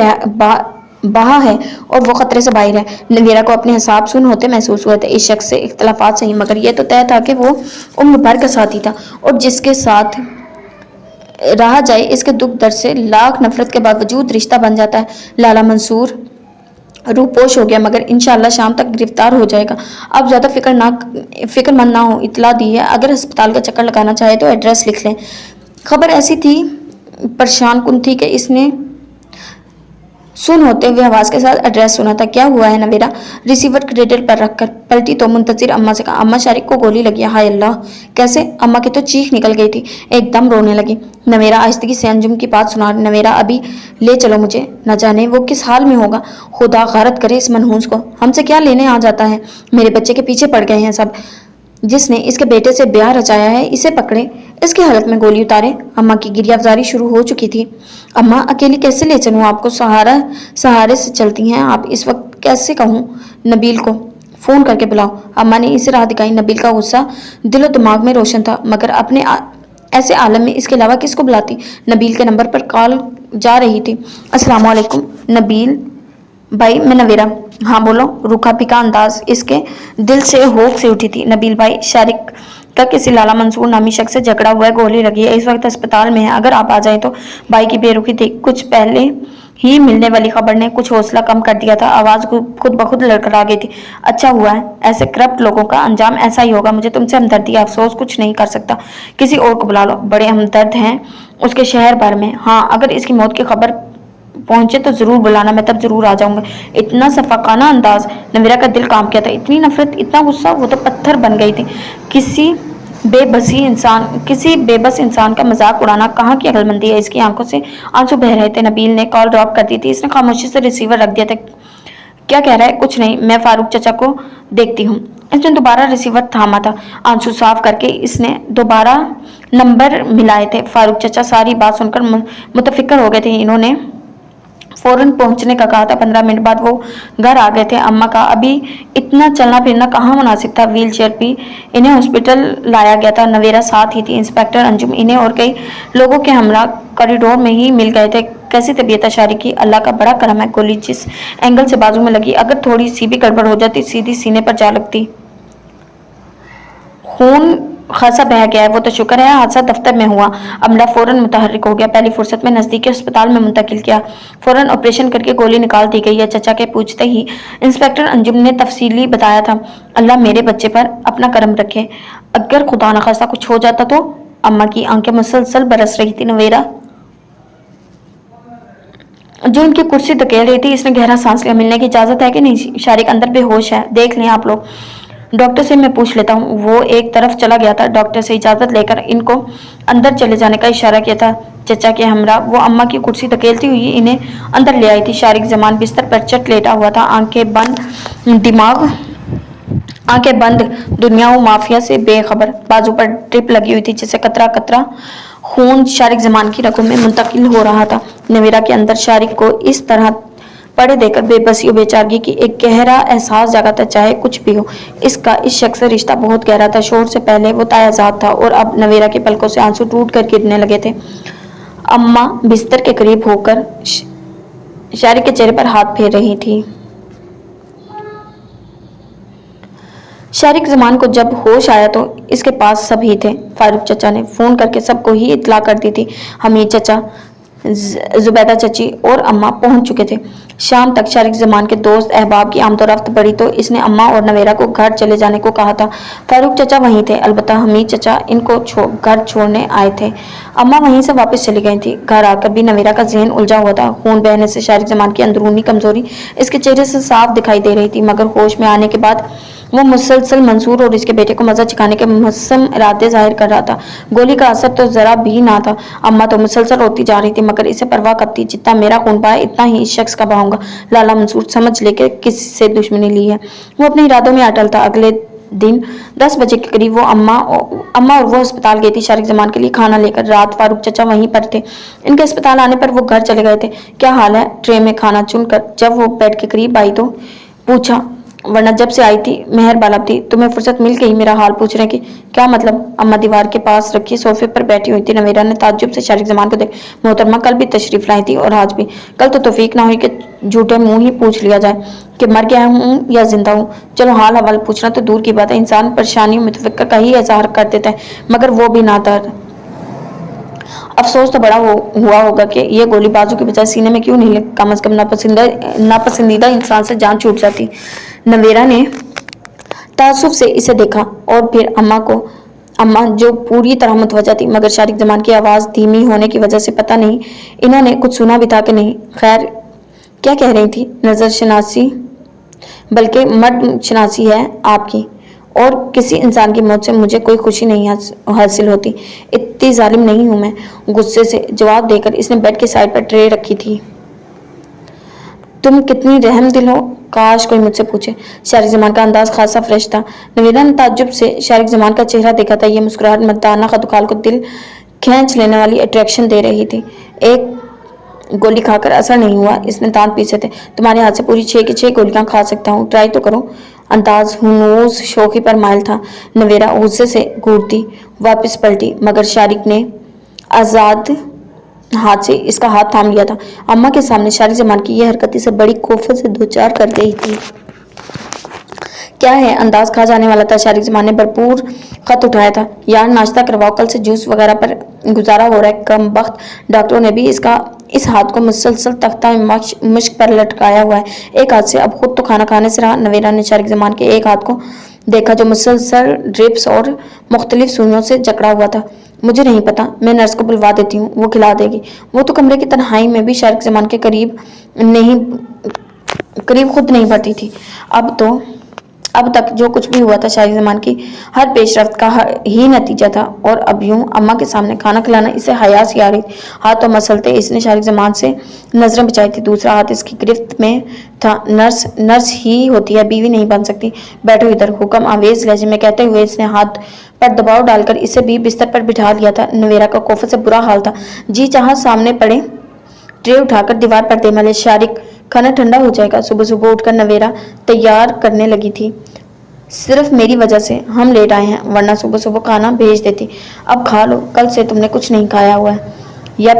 बहा है और वो खतरे से बाहर है। नवेरा को अपने हिसाब सुन होते महसूस हुए थे। इस शख्स से इख्तलाफात सही, मगर यह तो तय था कि वो उम्र भर का साथी था और जिसके साथ रहा जाए इसके दुख दर्द से लाख नफरत के बावजूद रिश्ता बन जाता है। लाला मंसूर रूपोश हो गया, मगर इंशाल्लाह शाम तक गिरफ्तार हो जाएगा। आप ज़्यादा फिक्रमंद ना हो। इतला दी है, अगर अस्पताल का चक्कर लगाना चाहे तो एड्रेस लिख लें। खबर ऐसी थी परेशान कुन थी कि इसने सुन होते हुए आवाज के साथ एड्रेस सुना था। क्या हुआ है नवेरा? रिसीवर क्रेडिट पर रखकर पलटी तो मुंतजिर अम्मा से कहा, अम्मा शारिक को गोली लगी है। हाय अल्लाह, कैसे? अम्मा की तो चीख निकल गई थी, एकदम रोने लगी। नवेरा आहिस्तगी से अंजुम की बात सुना। नवेरा अभी ले चलो मुझे, न जाने वो किस हाल में होगा। खुदा गारत करे इस मनहूस को, हमसे क्या लेने आ जाता है। मेरे बच्चे के पीछे पड़ गए हैं सब, जिसने इसके बेटे से ब्याह रचाया है इसे पकड़े, इसकी हालत में गोली उतारे। अम्मा की गिरियाफजारी शुरू हो चुकी थी। अम्मा अकेली कैसे ले चलूँ आपको? सहारे से चलती हैं आप, इस वक्त कैसे कहूँ? नबील को फ़ोन करके बुलाओ। अम्मा ने इसे राह दिखाई। नबील का गुस्सा दिलो दिमाग में रोशन था, मगर अपने ऐसे आलम में इसके अलावा किसको बुलाती? नबील के नंबर पर कॉल जा रही थी। अस्सलाम वालेकुम नबील भाई, मैं नवेरा। हाँ बोलो। रूखा पिका अंदाज इसके दिल से होक से उठी थी। नबील भाई, शारिक का किसी लाला मंसूर नामी शख्स से झगड़ा हुआ है, गोली लगी है, इस वक्त अस्पताल में है, अगर आप आ जाएं तो। भाई की बेरुखी थी। कुछ पहले ही मिलने वाली खबर ने कुछ हौसला कम कर दिया था। आवाज खुद ब खुद लड़खड़ा गई थी। अच्छा हुआ है, ऐसे करप्ट लोगों का अंजाम ऐसा ही होगा। मुझे तुमसे हमदर्दी, अफसोस कुछ नहीं कर सकता, किसी और को बुला लो, बड़े हमदर्द हैं उसके शहर भर में। हाँ, अगर इसकी मौत की खबर पहुंचे तो जरूर बुलाना, मैं तब जरूर आ जाऊंगा। इतना सफाकाना अंदाज, नवेरा का दिल काम किया था। इतनी नफरत, इतना गुस्सा, वो तो पत्थर बन गई थी। किसी बेबस इंसान का मजाक उड़ाना कहाँ की अक्लमंदी है। इसकी आंखों से आंसू बह रहे थे। नबील ने कॉल ड्रॉप कर दी थी। इसने खामोशी से रिसीवर रख दिया था। क्या कह रहा है? कुछ नहीं, मैं फारूक चचा को देखती हूँ। इसने दोबारा रिसीवर थामा था। आंसू साफ करके इसने दोबारा नंबर मिलाए थे। फारूक चचा सारी बात सुनकर मुतफिक्र हो गए थे। इन्होंने फौरन पहुंचने का कहा था। 15 मिनट बाद वो घर आ गए थे। अम्मा का अभी इतना चलना फिरना कहाँ मुनासिब था। व्हील चेयर भी इन्हें हॉस्पिटल लाया गया था। नवेरा साथ ही थी। इंस्पेक्टर अंजुम इन्हें और कई लोगों के हमरा कॉरिडोर में ही मिल गए थे। कैसी तबीयत है शारिक की? अल्लाह का बड़ा करम है। गोली जिस एंगल से बाजू में लगी, अगर थोड़ी सी भी गड़बड़ हो जाती सीधी सीने पर जा लगती। खून खासा बह गया है, वो तो शुक्र है हादसा दफ्तर में हुआ। अमला फौरन मुतहर्रिक हो गया। पहली फुर्सत में नजदीकी अस्पताल में मुंतकिल किया। फौरन ऑपरेशन करके गोली निकाल दी गई है। चचा के पूछते ही इंस्पेक्टर अंजुम ने तफसीली बताया था। अल्लाह मेरे बच्चे पर अपना करम रखे, अगर खुदा न खास्ता कुछ हो जाता तो। अम्मा की आंखें मुसलसल बरस रही थी। नवेरा जो इनकी कुर्सी धकेल रही थी, इसने गहरा सांस लिया। मिलने की इजाजत है कि नहीं? शारिक अंदर बेहोश है, देख लें आप लोग। डॉक्टर से मैं पूछ लेता हूँ। वो एक तरफ चला गया था। डॉक्टर से इजाज़त लेकर इनको अंदर चले जाने का इशारा किया था। चचा के हमरा वो अम्मा की कुर्सी धकेलती हुई इन्हें अंदर ले आई थी। शारिक जमान बिस्तर पर चट लेटा हुआ था, आंखें बंद, दुनिया व माफिया से बेखबर। बाजू पर ड्रिप लगी हुई थी, जिससे कतरा कतरा खून शारिक जमान की रगों में मुंतकिल हो रहा था। नवीरा के अंदर शारिक को इस तरह पड़े देकर बेबसी और बेचारगी की एक गहरा एहसास जागा था। चाहे कुछ भी हो, इसका इस शख्स से रिश्ता बहुत गहरा था। शोर से पहले वो तायाजाद था और अब नवीरा के पलकों से आंसू टूट कर गिरने लगे थे। अम्मा बिस्तर के करीब होकर शारिक के चेहरे पर हाथ फेर रही थी। शारिक जमान को जब होश आया तो इसके पास सभी थे। फारूक चचा ने फोन करके सबको ही इत्तला कर दी थी। हमीद चचा, जुबैदा चची और अम्मा पहुंच चुके थे। शाम तक शारिक जमान के दोस्त अहबाब की आमदोरफ्त बढ़ी तो इसने अम्मा और नवेरा को घर चले जाने को कहा था। फारूक चचा वहीं थे, अलबत्ता हमीद चचा इनको घर छोड़ने आए थे। अम्मा वहीं से वापस चली गई थी। घर आकर भी नवेरा का जहन उलझा हुआ था। खून बहने से शारिक जमान की अंदरूनी कमजोरी इसके चेहरे से साफ दिखाई दे रही थी, मगर होश में आने के बाद वो मुसलसल मंसूर और इसके बेटे को मजा चखाने के मुहस्सम इरादे जाहिर कर रहा था। गोली का असर तो जरा भी ना था। अम्मा तो मुसलसल रोती जा रही थी, मगर इसे परवाह कब थी। जितना मेरा खून बहा इतना ही इस शख्स का बहाऊंगा। लाला मंसूर समझ लेके किसी से दुश्मनी ली है। वो अपने इरादों में अटल था। अगले दिन 10 बजे के करीब वो अम्मा और वो अस्पताल गई थी शारिक जमान के लिए खाना लेकर। रात फारूक चचा वहीं पर थे। इनके अस्पताल आने पर वो घर चले गए थे। क्या हाल है? ट्रे में खाना चुनकर जब वो बेड के करीब आई तो पूछा, वरना जब से आई थी मेहर बालब थी। तुम्हें फुर्सत मिल गई मेरा हाल पूछने की? क्या मतलब? अम्मा दीवार के पास रखी सोफे पर बैठी हुई थी। नवेरा ने ताज्जुब से शारिक जमान को देख, मोहतरमा कल भी तशरीफ लाई थी और आज भी। कल तो तौफीक ना हुई कि झूठे मुंह ही पूछ लिया जाए कि मर गया हूँ या जिंदा हूँ। चलो हाल हवाल पूछना तो दूर की बात है, इंसान परेशानियों में मुतफक्किर का ही इज़हार कर देता है, मगर वो भी ना था। अफसोस तो बड़ा हुआ होगा कि ये गोली बाजू के बजाय सीने में क्यों नहीं लगी। कम से कम नापसंदीदा इंसान से जान छूट जाती। नवेरा ने ताज्जुब से इसे देखा और फिर अम्मा जो पूरी तरह मुतवज्जा थी, मगर शारिक जमान की आवाज़ धीमी होने की वजह से पता नहीं इन्होंने कुछ सुना भी था कि नहीं। खैर, क्या कह रही थी? नज़र शनासी, बल्कि मर्द शनासी है आपकी, और किसी इंसान की मौत से मुझे कोई खुशी नहीं हासिल होती। इतनी जालिम नहीं हूँ मैं। गुस्से से जवाब देकर इसने बेड के साइड पर ट्रे रखी थी। तुम कितनी रहम दिल हो, काश कोई मुझसे पूछे। शारिक जमान का अंदाज खासा फ्रेश था। नवीरा ने ताज्जुब से शारिक जमान का चेहरा देखा था। ये मुस्कुराहट मर्दाना खतुकाल को दिल खींच लेने वाली अट्रैक्शन दे रही थी। एक गोली खाकर असर नहीं हुआ, इसने दांत पीसे थे। तुम्हारे हाथ से पूरी 6 की 6 गोलियां खा सकता हूँ, ट्राई तो करो। अंदाज हुनूस शौकी पर माइल था। नवेरा गुस्से से घूरती वापस पलटी, मगर शारिक ने आजाद हाथ से इसका हाथ थाम लिया था। अम्मा के सामने शारिक जमान की यह हरकत इसे बड़ी कोफत से दो चार कर गई थी। क्या है? अंदाज खा जाने वाला था। शारिक जमान ने भरपूर खत उठाया था। यार नाश्ता करवाओ, कल से जूस वगैरह पर गुजारा हो रहा है। कम बख्त डॉक्टरों ने भी इस हाथ को मुसलसल तख्ता में मुश्क पर लटकाया हुआ है। एक हाथ से अब खुद तो खाना खाने से रहा। नवेरा ने शारिक जमान के एक हाथ को देखा जो मुसलसल ड्रिप्स और मुख्तलिफ सुइयों से जकड़ा हुआ था। मुझे नहीं पता, मैं नर्स को बुलवा देती हूँ, वो खिला देगी। वो तो कमरे की तन्हाई में भी शारिक जमान के करीब खुद नहीं बढ़ती थी। अब तक जो कुछ भी हुआ था शारिक जमान की हर पेशरफ्त का ही नतीजा था, और अब यूं अम्मा के सामने खाना खिलाना इसे हया सी आ रही थी। हाथ तो मसलते इसने शारिक जमान से नजरें बचाई थी। दूसरा हाथ इसकी गिरफ्त में था। नर्स ही होती है, बीवी नहीं बन सकती। बैठो इधर, हुक्म आवेज लहजे में कहते हुए इसने हाथ पर दबाव डालकर इसे भी बिस्तर पर बिठा लिया था। नवेरा का कोफे से बुरा हाल था। जी चाहा सामने पड़े ट्रे उठाकर दीवार पर दे मले। शारिक, खाना ठंडा हो जाएगा। सुबह सुबह उठकर नवेरा तैयार करने लगी थी। सिर्फ मेरी वजह से हम लेट आए हैं, वरना सुबह सुबह खाना भेज देती। अब खा लो, कल से तुमने कुछ नहीं खाया हुआ है, या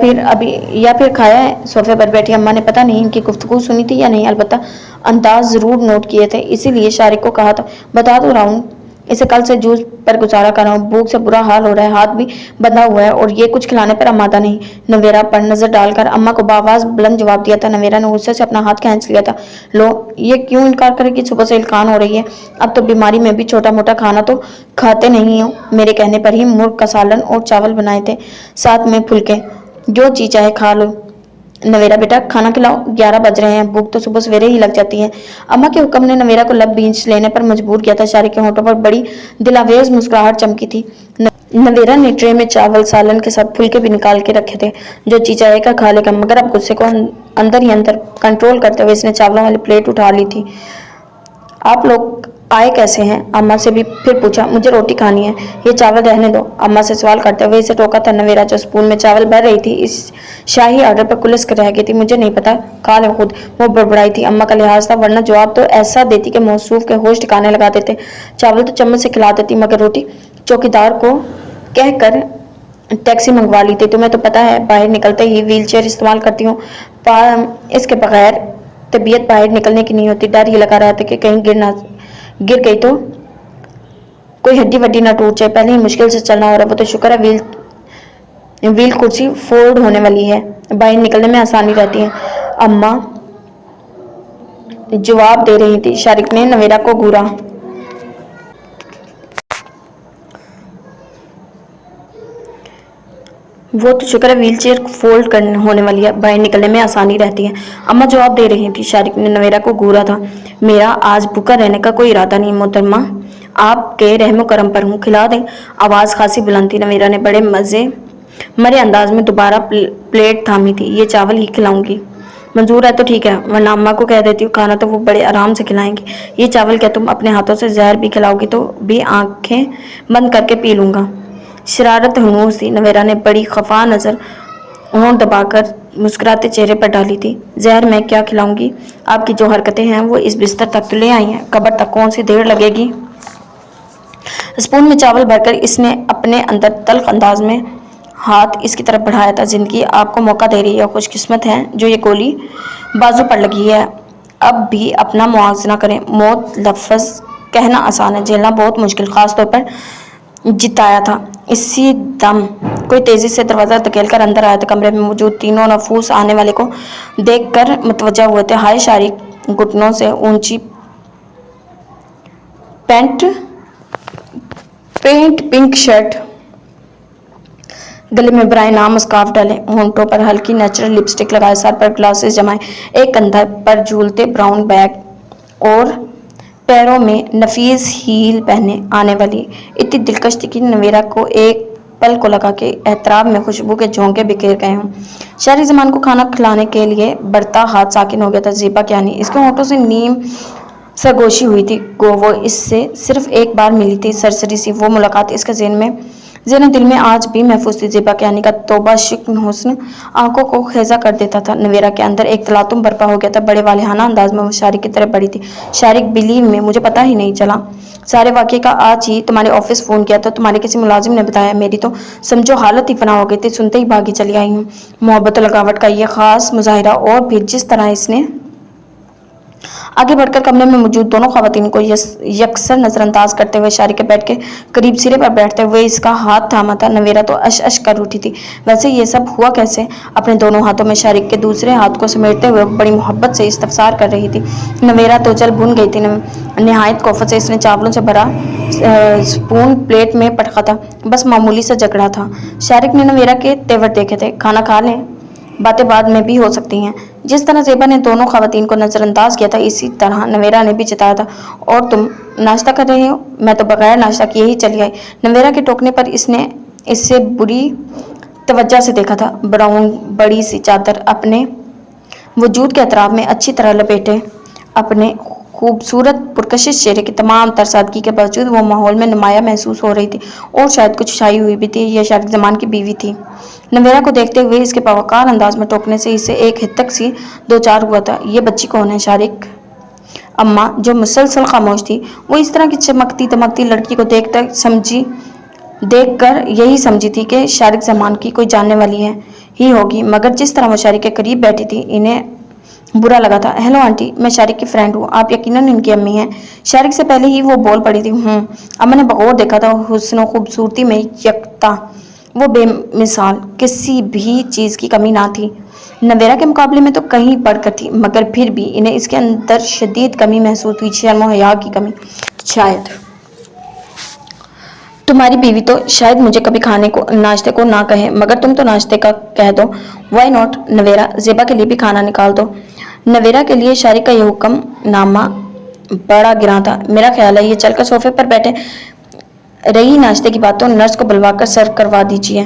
फिर खाया है। सोफे पर बैठी अम्मा ने पता नहीं इनकी गुफ्तगू सुनी थी या नहीं, अलबत्ता अंदाज जरूर नोट किए थे। इसीलिए शारिक को कहा था, बता दो राउंड, इसे कल से जूस पर गुजारा कर रहा हूँ। भूख से बुरा हाल हो रहा है, हाथ भी बंधा हुआ है, और ये कुछ खिलाने पर आमादा नहीं। नवेरा पर नजर डालकर अम्मा को बावाज बुलंद जवाब दिया था। नवेरा ने गुस्से से अपना हाथ खींच लिया था। लो, ये क्यों इनकार करेगी? सुबह से इल्कान हो रही है। अब तो बीमारी में भी छोटा मोटा खाना तो खाते नहीं हो। मेरे कहने पर ही मुर्ग का सालन और चावल बनाए थे, साथ में फुलके। जो जी चाहे खा लो। नवेरा बेटा खाना खिलाओ, 11 बज रहे हैं, भूख तो सुबह सवेरे ही लग जाती है। अम्मा के हुक्म ने नवेरा को लब बींच लेने पर मजबूर किया था। शारिक के होंठों पर बड़ी दिलावेज मुस्कुराहट चमकी थी। नवेरा ने ट्रे में चावल सालन के साथ फुलके भी निकाल के रखे थे जो चीचाएगा खा लेगा, मगर अब गुस्से को अंदर ही अंदर कंट्रोल करते हुए इसने चावलों वाली प्लेट उठा ली थी। आप लोग आए कैसे हैं? अम्मा से भी फिर पूछा। मुझे रोटी खानी है, ये चावल रहने दो, अम्मा से सवाल करते हुए इसे टोका था। नवेरा जो स्पून में चावल भर रही थी इस शाही आर्डर पर कुलस कर रह गई थी। मुझे नहीं पता, खा ले खुद, वो बड़बड़ाई थी। अम्मा का लिहाज था, वरना जवाब तो ऐसा देती कि मौसूफ के होश ठिकाने लगा देते। चावल तो चम्मच से खिला देती, मगर रोटी चौकीदार को कहकर टैक्सी मंगवा ली थी। तुम्हें तो पता है बाहर निकलते ही व्हीलचेयर इस्तेमाल करती हूँ, इसके बगैर तबीयत बाहर निकलने की नहीं होती। डर ही लगा रहा था कि कहीं गिर गई तो कोई हड्डी वड्डी ना टूट जाए। पहले ही मुश्किल से चलना हो रहा, वो तो शुक्र है व्हील कुर्सी फोल्ड होने वाली है, बाहर निकलने में आसानी रहती है। अम्मा जवाब दे रही थी। शारिक ने नवेरा को घूरा। वो तो शुक्र है व्हीलचेयर फोल्ड करने होने वाली है, बाहर निकलने में आसानी रहती है। अम्मा जवाब दे रही थी। शारिक ने नवेरा को घूरा था। मेरा आज भूखा रहने का कोई इरादा नहीं मोहतरमा, आपके रहमो करम पर हूँ, खिला दें। आवाज़ खासी बुलंद थी। नवेरा ने बड़े मरे अंदाज में दोबारा प्लेट थामी थी। ये चावल ही खिलाऊंगी, मंजूर है तो ठीक है, वरना अम्मा को कह देती हूँ, खाना तो वो बड़े आराम से खिलाएंगी। ये चावल क्या तुम अपने हाथों से जहर भी खिलाओगी तो भी आंखें बंद करके पी लूँगा। शरारत हनूस थी। नवेरा ने बड़ी खफा नज़र होंठ दबाकर मुस्कुराते चेहरे पर डाली थी। जहर मैं क्या खिलाऊंगी? आपकी जो हरकतें हैं वो इस बिस्तर तक तो ले आई हैं, कब्र तक कौन सी देर लगेगी? स्पून में चावल भरकर इसने अपने अंदर तल्ख अंदाज में हाथ इसकी तरफ बढ़ाया था। जिंदगी आपको मौका दे रही है, खुशकिस्मत है जो ये गोली बाजू पर लगी है। अब भी अपना मुआवजा करें। मौत लफ्ज़ कहना आसान है, झेलना बहुत मुश्किल, खास तौर पर जिताया था। इसी दम कोई तेजी से दरवाजा धकेल कर अंदर आया था। कमरे में मौजूद तीनों नफूस आने वाले को देखकर मुतवज्जा हुए थे। हाय शारिक, घुटनों से ऊंची पेंट पिंक शर्ट, गले में ब्राय नाम स्कार्फ डाले, होंठों पर हल्की नेचुरल लिपस्टिक लगाए, सर पर ग्लासेस जमाए, एक कंधा पर झूलते ब्राउन बैग और पैरों में नफीस हील पहने आने वाली इतनी दिलकश थी कि नवेरा को एक पल को लगा कि एहतराम में खुशबू के झोंके बिखेर गए हों। शारी जमान को खाना खिलाने के लिए बढ़ता हाथ साकिन हो गया था। ज़ेबा क्या नहीं, इसके होंठों से नीम सरगोशी हुई थी। वो इससे सिर्फ एक बार मिली थी, सरसरी सी वो मुलाकात इसके ज़हन दिल में आज भी महफूज थी। ज़ेबा के आने का तौबा शिकन हुस्न आंखों को खेजा कर देता था। नवेरा के अंदर एक तलातुम बर्पा हो गया था। बड़े वालेहाना अंदाज में वो शारिक की तरफ बढ़ी थी। शारिक, बिलीव में मुझे पता ही नहीं चला सारे वाक़े का। आज ही तुम्हारे ऑफिस फ़ोन किया तो तुम्हारे किसी मुलाजिम ने बताया। मेरी तो समझो हालत ही फना हो गई थी, सुनते ही भागी चली आई हूँ। मोहब्बत और लगावट का ये ख़ास मुजाहिरा, और फिर जिस तरह इसने आगे बढ़कर कमरे में मौजूद दोनों खवातीन को यकसर नजरअंदाज करते हुए शारिक के बेड के करीब सिरे पर बैठते हुए इसका हाथ थामा था। नवेरा तो अश अश कर उठी थी। वैसे ये सब हुआ कैसे? अपने दोनों हाथों में शारिक के दूसरे हाथ को समेटते हुए बड़ी मोहब्बत से इस्तफसार कर रही थी। नवेरा तो जल भुन गई थी। नहायत कोफत से इसने चावलों से भरा स्पून प्लेट में पटका था। बस मामूली सा झगड़ा था। शारिक ने नवेरा के तेवर देखे थे। खाना खा लें, बातें बाद में भी हो सकती हैं। जिस तरह ज़ेबा ने दोनों खवातीन को नज़रअंदाज किया था, इसी तरह नवेरा ने भी जताया था। और तुम नाश्ता कर रहे हो? मैं तो बगैर नाश्ता किए ही चली आई। नवेरा के टोकने पर इसने इससे बुरी तवज्जो से देखा था। ब्राउन बड़ी सी चादर अपने वजूद के अतराफ में अच्छी तरह लपेटे अपने खूबसूरत पुरकशिश चेहरे की तमाम तर सादगी के बावजूद वो माहौल में नुमाया महसूस हो रही थी, और शायद कुछ छाई हुई भी थी। यह शारिक जमान की बीवी थी। नवेरा को देखते हुए इसके बावकार अंदाज में टोकने से इसे एक हितक सी दो चार हुआ था। ये बच्ची कौन है शारिक? अम्मा, जो मुसलसल खामोश थी, वो इस तरह की चमकती दमकती लड़की को देखकर यही समझी थी कि शारिक जमान की कोई जानने वाली है ही होगी, मगर जिस तरह वो शारिक के करीब बैठी थी इन्हें बुरा लगा था। हेलो आंटी, मैं शारिक की फ्रेंड हूँ, आप यकीनन इनकी अम्मी हैं। शारिक से पहले ही वो बोल पड़ी थी। अम्मा ने बगौर देखा था। हुस्न खूबसूरती में यकता, वो बेमिसाल, किसी भी चीज़ की कमी ना थी। नवेरा के मुकाबले में तो कहीं बढ़कर थी, मगर फिर भी इन्हें इसके अंदर शदीद कमी महसूस हुई, शर्म और हया की कमी शायद। तुम्हारी बीवी तो शायद मुझे कभी नाश्ते को ना कहे, मगर तुम तो नाश्ते का कह दो। वाई नॉट नवेरा, ज़ेबा के लिए भी खाना निकाल दो। नवेरा के लिए शारिक का यह हुक्मनामा बड़ा गिरा था। मेरा ख्याल है ये चलकर सोफे पर बैठे। रही नाश्ते की बात तो नर्स को बुलवाकर सर्व करवा दीजिए।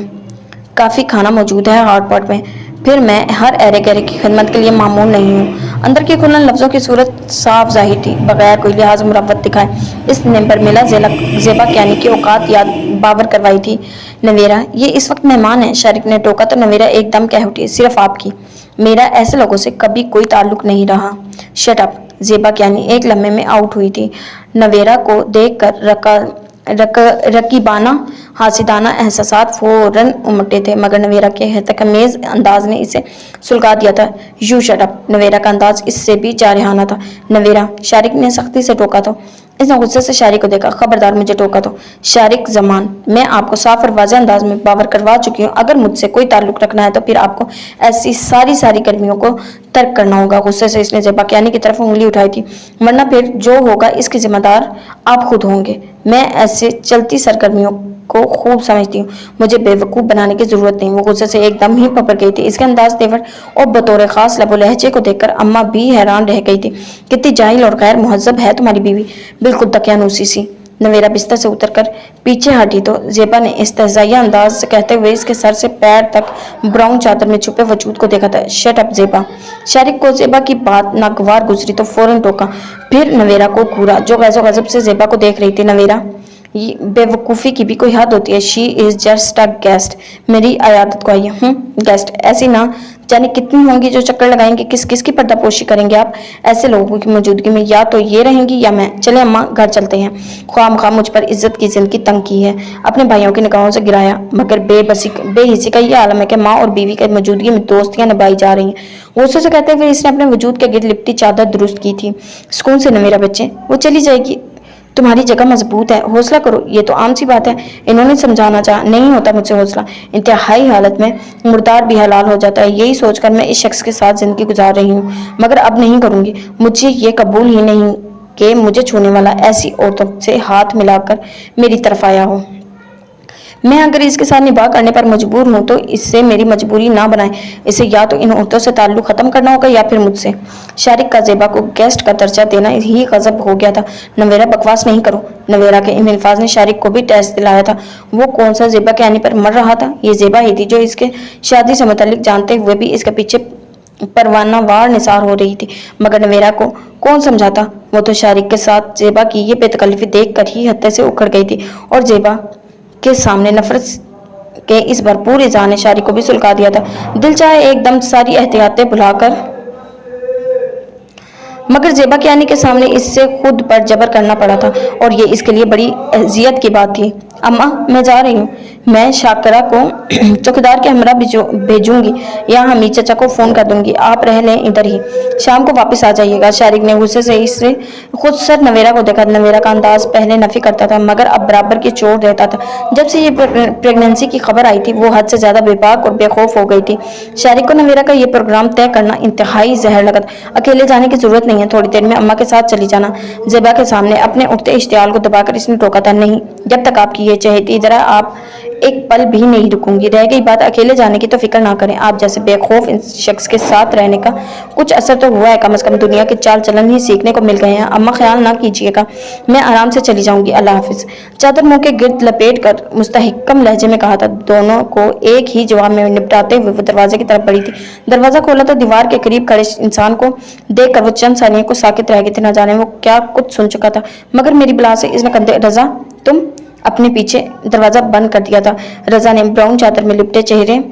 काफ़ी खाना मौजूद है हॉट पॉट में। फिर मैं हर एरे गहरे की खिदमत के लिए मामूल नहीं हूँ। अंदर की खुलन लफ्ज़ों की सूरत साफ जाहिर थी, बगैर कोई लिहाज मुरव्वत दिखाए। इसने बरमिला ज़ेबा कियानी की औकात याद बावर करवाई थी। नवेरा, ये इस वक्त मेहमान है, शारिक ने टोका तो नवेरा एकदम कह उठी, सिर्फ आपकी। मेरा ऐसे लोगों से कभी कोई ताल्लुक नहीं रहा। शट अप, ज़ेबा कियानी एक लम्हे में आउट हुई थी। नवेरा को देख कर रकीबाना हासिदाना एहसासात फौरन उमटे थे, मगर नवेरा के हतकमेज़ अंदाज ने इसे सुलगा दिया था। यू शट अप, नवेरा का अंदाज इससे भी जारहाना था। नवेरा, शारिक ने सख्ती से टोका तो। इसने गुस्से से शारिक को देखा। खबरदार मुझे टोका तो। शारिक जमान, मैं आपको साफ और वाज़ेह अंदाज में बावर करवा चुकी हूँ, अगर मुझसे कोई ताल्लुक रखना है तो फिर आपको ऐसी सारी गर्मियों को तर्क करना होगा। गुस्से से इसने ज़ेबा कियानी की तरफ उंगली उठाई थी। वरना फिर जो होगा इसके जिम्मेदार आप खुद होंगे। मैं ऐसे चलती सरगर्मियों को खूब समझती हूँ, मुझे बेवकूफ़ बनाने की ज़रूरत नहीं। वो गुस्से से एकदम ही पकड़ गई थी। इसके अंदाज, तेवर और बतौर ख़ास लबो लहजे को देखकर अम्मा भी हैरान रह गई थी। कितनी जाहिल और गैर मुहज़्ज़ब है तुम्हारी बीवी, बिल्कुल दकियानूसी सी। नवेरा बिस्तर से उतरकर पीछे हटी तो ज़ेबा ने इस्तेज़ाइया अंदाज से कहते हुए इसके सर से पैर तक ब्राउन चादर में छुपे वजूद को देखा था। Shut up Zeba. शारिक को ज़ेबा की बात नागवार गुजरी तो फौरन टोका। फिर नवेरा को घूरा, जो गैज़ो गज़ब से ज़ेबा को देख रही थी। नवेरा, ये बेवकूफ़ी की भी कोई हद होती है। She is just a guest, मेरी आयादत को आई है। गेस्ट ऐसी ना जाने कितनी होंगी जो चक्कर लगाएंगे। किस किस की पर्दापोशी करेंगे आप ऐसे लोगों की मौजूदगी में? या तो ये रहेंगी या मैं। चले अम्मा, घर चलते हैं। ख्वाम मुझ पर इज्जत की जिंदगी तंग की है, अपने भाइयों की निगाहों से गिराया, मगर बेहिसी का ये आलम है कि माँ और बीवी की मौजूदगी में दोस्तियां निभाई जा रही हैं। गुस्से से कहते हुए इसने अपने वजूद के गिर्द लिपटी चादर दुरुस्त की थी। सुकून से न मेरा बच्चे, वो चली जाएगी, तुम्हारी जगह मजबूत है, हौसला करो। ये तो आम सी बात है। इन्होंने समझाना चाहा, नहीं होता मुझसे हौसला। इंतहाई हालत में मुर्दार भी हलाल हो जाता है। यही सोचकर मैं इस शख्स के साथ जिंदगी गुजार रही हूँ, मगर अब नहीं करूँगी। मुझे ये कबूल ही नहीं कि मुझे छूने वाला ऐसी औरतों से हाथ मिलाकर मेरी तरफ आया हो। मैं अगर इसके साथ निभाह करने पर मजबूर हूँ तो इससे मेरी मजबूरी ना बनाए। इसे या तो इन औरतों से ताल्लुक ख़त्म करना होगा या फिर मुझसे। शारिक का ज़ेबा को गेस्ट का दर्जा देना ही गज़ब हो गया था। नवेरा, बकवास नहीं करो। नवेरा के इन अल्फाज ने शारिक को भी टेस्ट दिलाया था। वो कौन सा ज़ेबा के आने पर मर रहा था? ये ज़ेबा ही थी जो इसके शादी से मुतल्लिक जानते हुए भी इसके पीछे परवाना वार निसार हो रही थी। मगर नवेरा को कौन समझाता? वो तो शारिक के साथ ज़ेबा की ये बेतकल्लुफ़ी देख कर ही हत्ते से उखड़ गई थी, और ज़ेबा के सामने नफरत के इस भरपूर इज़हार ने शारिक को भी सुलगा दिया था। दिल चाहे एकदम सारी एहतियातें भुलाकर, मगर ज़ेबा के आने के सामने इससे खुद पर जबर करना पड़ा था, और ये इसके लिए बड़ी अजियत की बात थी। अम्मा, मैं जा रही हूँ। मैं शाकरा को चौकीदार के हमरा भेजूंगी या हमीद चाचा को फ़ोन कर दूंगी। आप रह लें इधर ही, शाम को वापस आ जाइएगा। शारिक ने गुस्से से इससे खुद सर नवेरा को देखा। नवेरा का अंदाज पहले नफ़ी करता था, मगर अब बराबर की चोट रहता था। जब से ये प्रेगनेंसी की खबर आई थी वो हद से ज़्यादा बेबाक और बेखौफ हो गई थी। शारिक को नवेरा का ये प्रोग्राम तय करना इंतहाई जहर लगा था। अकेले जाने की ज़रूरत नहीं है, थोड़ी देर में अम्मा के साथ चली जाना। ज़ेबा के सामने अपने उठते इश्तियाल को दबाकर इसने टोका था। नहीं, जब तक आपकी ये चहेती ज़रा आप एक पल भी नहीं रुकूंगी। रह गई बात अकेले जाने की तो फिक्र ना करें। आप जैसे बेखौफ इस शख्स के साथ रहने का कुछ असर तो हुआ है, कम से कम दुनिया के चाल चलन ही सीखने को मिल गए हैं। अम्मा, ख्याल ना कीजिएगा, मैं आराम से चली जाऊंगी। अल्लाह हाफिज। चादर मुंह के गिर्द लपेट कर मुस्तहकम लहजे में कहा था। दोनों को एक ही जवाब में निपटाते हुए वो दरवाजे की तरफ बढ़ी थी। दरवाजा खोला तो दीवार के करीब खड़े इंसान को देख कर वो चंद सानियों को साकित रह गई थी। न जाने वो क्या कुछ सुन चुका था, मगर मेरी बुला से इसने कंधे, रजा तुम, अपने पीछे दरवाजा बंद कर दिया था। रजा ने ब्राउन चादर में लिपटे चेहरे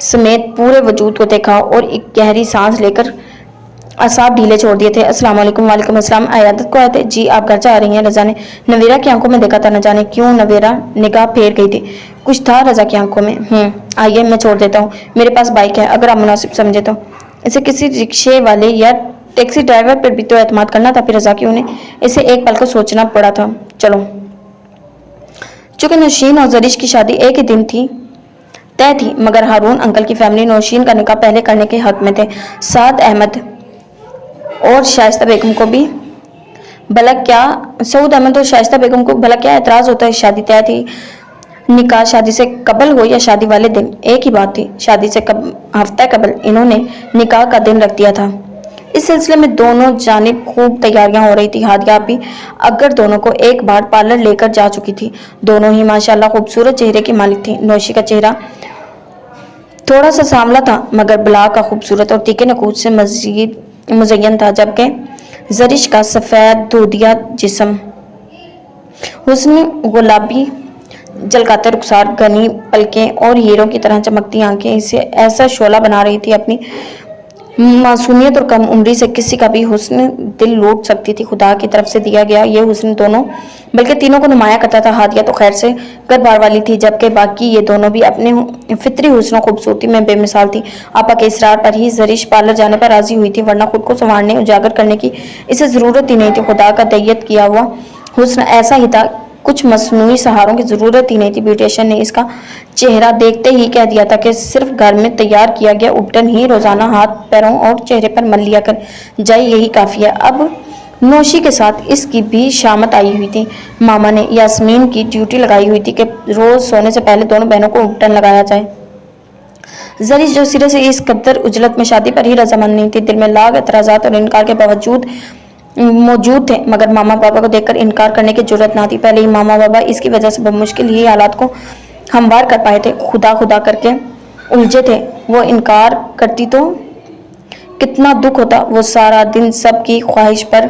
समेत पूरे वजूद को देखा और एक गहरी सांस लेकर असाब ढीले छोड़ दिए थे। अस्सलाम वालेकुम। वालेकुम अस्सलाम। आयादत को आए थे जी, आप घर जा रही हैं? रजा ने नवेरा की आंखों में देखा था। न जाने क्यों नवेरा निगाह फेर गई थी। कुछ था रजा की आंखों में। आइए, मैं छोड़ देता हूँ, मेरे पास बाइक है, अगर आप मुनासिब समझे तो। इसे किसी रिक्शे वाले या टैक्सी ड्राइवर पर भी तो एतमाद करना था। फिर रजा की उन्हें इसे एक पल को सोचना पड़ा था। चलो। चूँकि नौशीन और जरीश की शादी एक ही दिन थी तय थी, मगर हारून अंकल की फैमिली नौशीन का निकाह पहले करने के हक में थे। साद अहमद और शाइस्ता बेगम को भी भला क्या सऊद अहमद और शाइस्ता बेगम को भला क्या एतराज़ होता है? शादी तय थी, निकाह शादी से कबल हो या शादी वाले दिन, एक ही बात थी। शादी से हफ्ता कबल इन्होंने निकाह का दिन रख दिया था। इस सिलसिले में दोनों जानिब खूब तैयारियां हो रही थी। हादिया भी अगर दोनों को एक बार पार्लर लेकर जा चुकी थी। दोनों ही माशाल्लाह खूबसूरत चेहरे की मालिक थी। नौशी का चेहरा थोड़ा सा सांवला था मगर बला का खूबसूरत और तीखे नकूच से मजीद मुज़य्यन था, जबकि जरिश का सफ़ेद दूधिया जिस्म, हुस्न गुलाबी जलकाते रुखसार, घनी पलकें और हीरों की तरह चमकती आंखें इसे ऐसा शोला बना रही थी। अपनी मासूमियत और कम उम्री से किसी का भी हुस्न दिल लूट सकती थी। खुदा की तरफ से दिया गया ये हुस्न दोनों बल्कि तीनों को नुमाया करता था। हादिया तो खैर से घर बार वाली थी, जबकि बाकी ये दोनों भी अपने फितरी हुस्न और खूबसूरती में बेमिसाल थी। आपा के इसरार पर ही जरिश पार्लर जाने पर राजी हुई थी, वरना खुद को संवारने उजागर करने की इसे ज़रूरत ही नहीं थी। खुदा का दय्यत किया हुआ हुस्न ऐसा ही था, कुछ मसनूई सहारों की ज़रूरत ही नहीं थी। ब्यूटिशियन ने इसका चेहरा देखते ही कह दिया था कि सिर्फ घर में तैयार किया गया उपटन ही रोज़ाना हाथ पैरों और चेहरे पर मल लिया कर जाए, यही काफ़ी है। अब नौशी के साथ इसकी भी शामत आई हुई थी। मामा ने यास्मीन की ड्यूटी लगाई हुई थी कि रोज़ सोने से पहले दोनों बहनों को उपटन लगाया जाए। जरिश जो सिरे से इस कदर उजलत में शादी पर ही रजामंद नहीं थी, दिल में लाख एतराज़ात और इनकार के बावजूद मौजूद थे, मगर मामा पापा को देखकर इनकार करने की जरूरत ना थी। पहले ही मामा बाबा इसकी वजह से बमुश्किल ही हालात को हमवार कर पाए थे। खुदा खुदा करके उलझे थे। वो इनकार करती तो कितना दुख होता। वो सारा दिन सबकी ख्वाहिश पर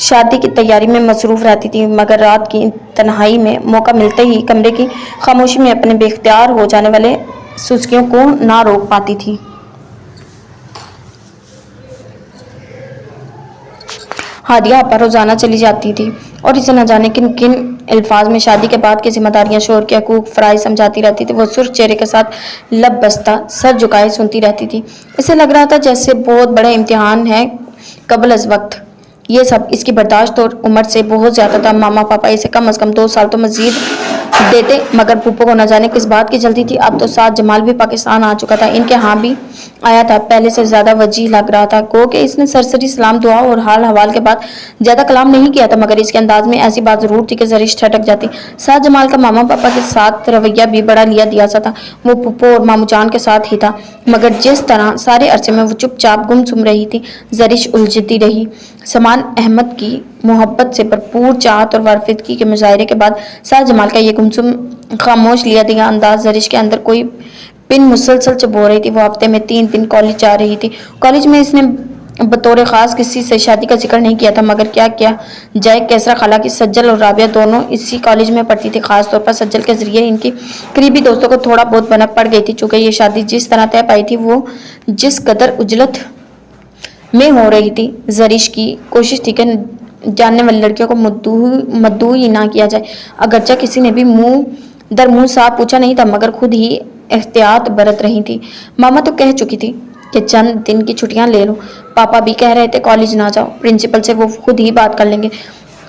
शादी की तैयारी में मसरूफ रहती थी, मगर रात की तन्हाई में मौका मिलते ही कमरे की खामोशी में अपने बेख्तियार हो जाने वाले सुस्कियों को ना रोक पाती थी। हादिया आपा रोजाना चली जाती थी और इसे न जाने किन किन अल्फाज में शादी के बाद की जिम्मेदारियां, शोर के हकूक, फराइज समझाती रहती थी। वो सुर्ख चेहरे के साथ लब बस्ता सर झुकाए सुनती रहती थी। इसे लग रहा था जैसे बहुत बड़ा इम्तिहान है कबल अज वक्त। ये सब इसकी बर्दाश्त और उम्र से बहुत ज़्यादा था। मामा पापा इसे कम अज़ कम 2 साल तो मजीद देते, मगर पुप्पो को न जाने किस बात की जल्दी थी। अब तो साथ जमाल भी पाकिस्तान आ चुका था, इनके यहाँ भी आया था। पहले से ज़्यादा वजीह लग रहा था। गो कि इसने सरसरी सलाम दुआ और हाल हवाल के बाद ज़्यादा कलाम नहीं किया था, मगर इसके अंदाज में ऐसी बात ज़रूर थी कि जरिश ठटक जाती। साथ जमाल का मामा पापा के साथ रवैया भी बड़ा लिया दिया सा था। वो पुप्पो और मामू जान के साथ ही था, मगर जिस तरह सारे अरसे में वो चुपचाप गुमसुम रही थी, जरिश उलझती रही। समान अहमद की मोहब्बत से भरपूर चाहत और वारफिदगी के मुजाहरे के बाद साथ जमाल का ये गुमसुम खामोश लिया दिया अंदाज जरिश के अंदर कोई पिन मुसलसल चबो रही थी। वो हफ्ते में 3 दिन कॉलेज जा रही थी। कॉलेज में इसने बतौर खास किसी से शादी का जिक्र नहीं किया था, मगर क्या किया जाए, कैसरा खाला की सज्जल और राबिया दोनों इसी कॉलेज में पढ़ती थी। खास तौर पर सज्जल के जरिए इनकी करीबी दोस्तों को थोड़ा बहुत बनक पड़ गई थी। चूँकि ये शादी जिस तरह तय पाई थी, वो जिस कदर उजलत में हो रही थी, जरिश की कोशिश थी कि जानने वाली लड़कियों को मद्दू ही ना किया जाए। अगरचा किसी ने भी मुंह दर मुंह साफ पूछा नहीं था, मगर खुद ही एहतियात बरत रही थी। मामा तो कह चुकी थी कि चंद दिन की छुट्टियां ले लो। पापा भी कह रहे थे कॉलेज ना जाओ, प्रिंसिपल से वो खुद ही बात कर लेंगे।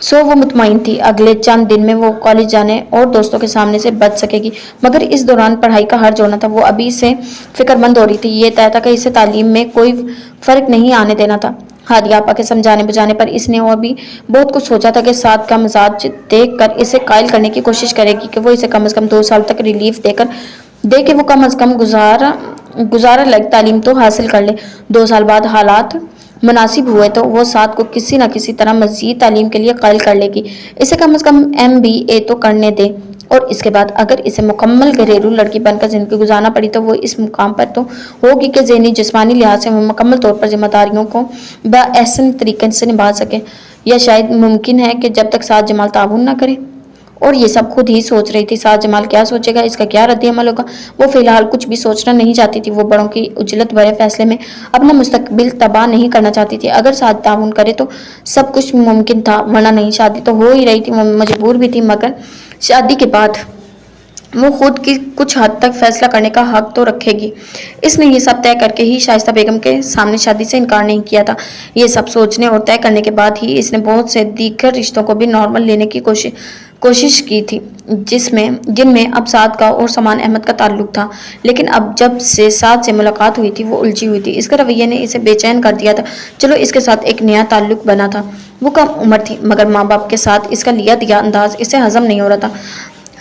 सो वो मुतमईन थी अगले चंद दिन में वो कॉलेज जाने और दोस्तों के सामने से बच सकेगी, मगर इस दौरान पढ़ाई का हर्ज होना था। वो अभी से फिक्रमंद हो रही थी। ये तय था कि इसे तालीम में कोई फ़र्क नहीं आने देना था। हादिया आपा के समझाने बुझाने पर इसने और भी बहुत कुछ सोचा था कि साथ का मिजाज देख कर इसे कायल करने की कोशिश करेगी कि वो इसे कम से कम 2 साल तक रिलीफ दे के वो कम से कम गुजारा लायक तालीम तो हासिल कर ले। 2 साल बाद हालात मुनासिब हुए तो वो साथ को किसी न किसी तरह मजीद तालीम के लिए कायल कर लेगी। इसे कम से कम MBA तो करने दे, और इसके बाद अगर इसे मुकम्मल घरेलू लड़की बनकर जिंदगी गुजारना पड़ी तो वो इस मुकाम पर तो होगी कि ज़हनी जिस्मानी लिहाज से वो मुकम्मल तौर पर जिम्मेदारियों को बाहसन तरीके से निभा सके। या शायद मुमकिन है कि जब तक साथ जमाल ताउन ना करे। और ये सब खुद ही सोच रही थी। साथ जमाल क्या सोचेगा, इसका क्या रद्द अमल होगा, वो फिलहाल कुछ भी सोचना नहीं चाहती थी। वो बड़ों की उजलत भरे फैसले में अपना मुस्तकबिल तबाह नहीं करना चाहती थी। अगर साथ ताउन करे तो सब कुछ मुमकिन था, वरना नहीं। शादी तो हो ही रही थी, वो मजबूर भी थी, मगर शादी के बाद वो खुद की कुछ हद तक फैसला करने का हक तो रखेगी। इसने ये सब तय करके ही शाइस्ता बेगम के सामने शादी से इनकार नहीं किया था। ये सब सोचने और तय करने के बाद ही इसने बहुत से दीगर रिश्तों को भी नॉर्मल लेने की कोशिश की थी, जिनमें अब साद का और समान अहमद का ताल्लुक था। लेकिन अब जब से साद से मुलाकात हुई थी, वो उलझी हुई थी। इसका रवैये ने इसे बेचैन कर दिया था। चलो इसके साथ एक नया ताल्लुक बना था, وہ کم عمر تھی مگر ماں باپ کے ساتھ اس کا لیا دیا انداز اسے ہضم نہیں ہو رہا تھا۔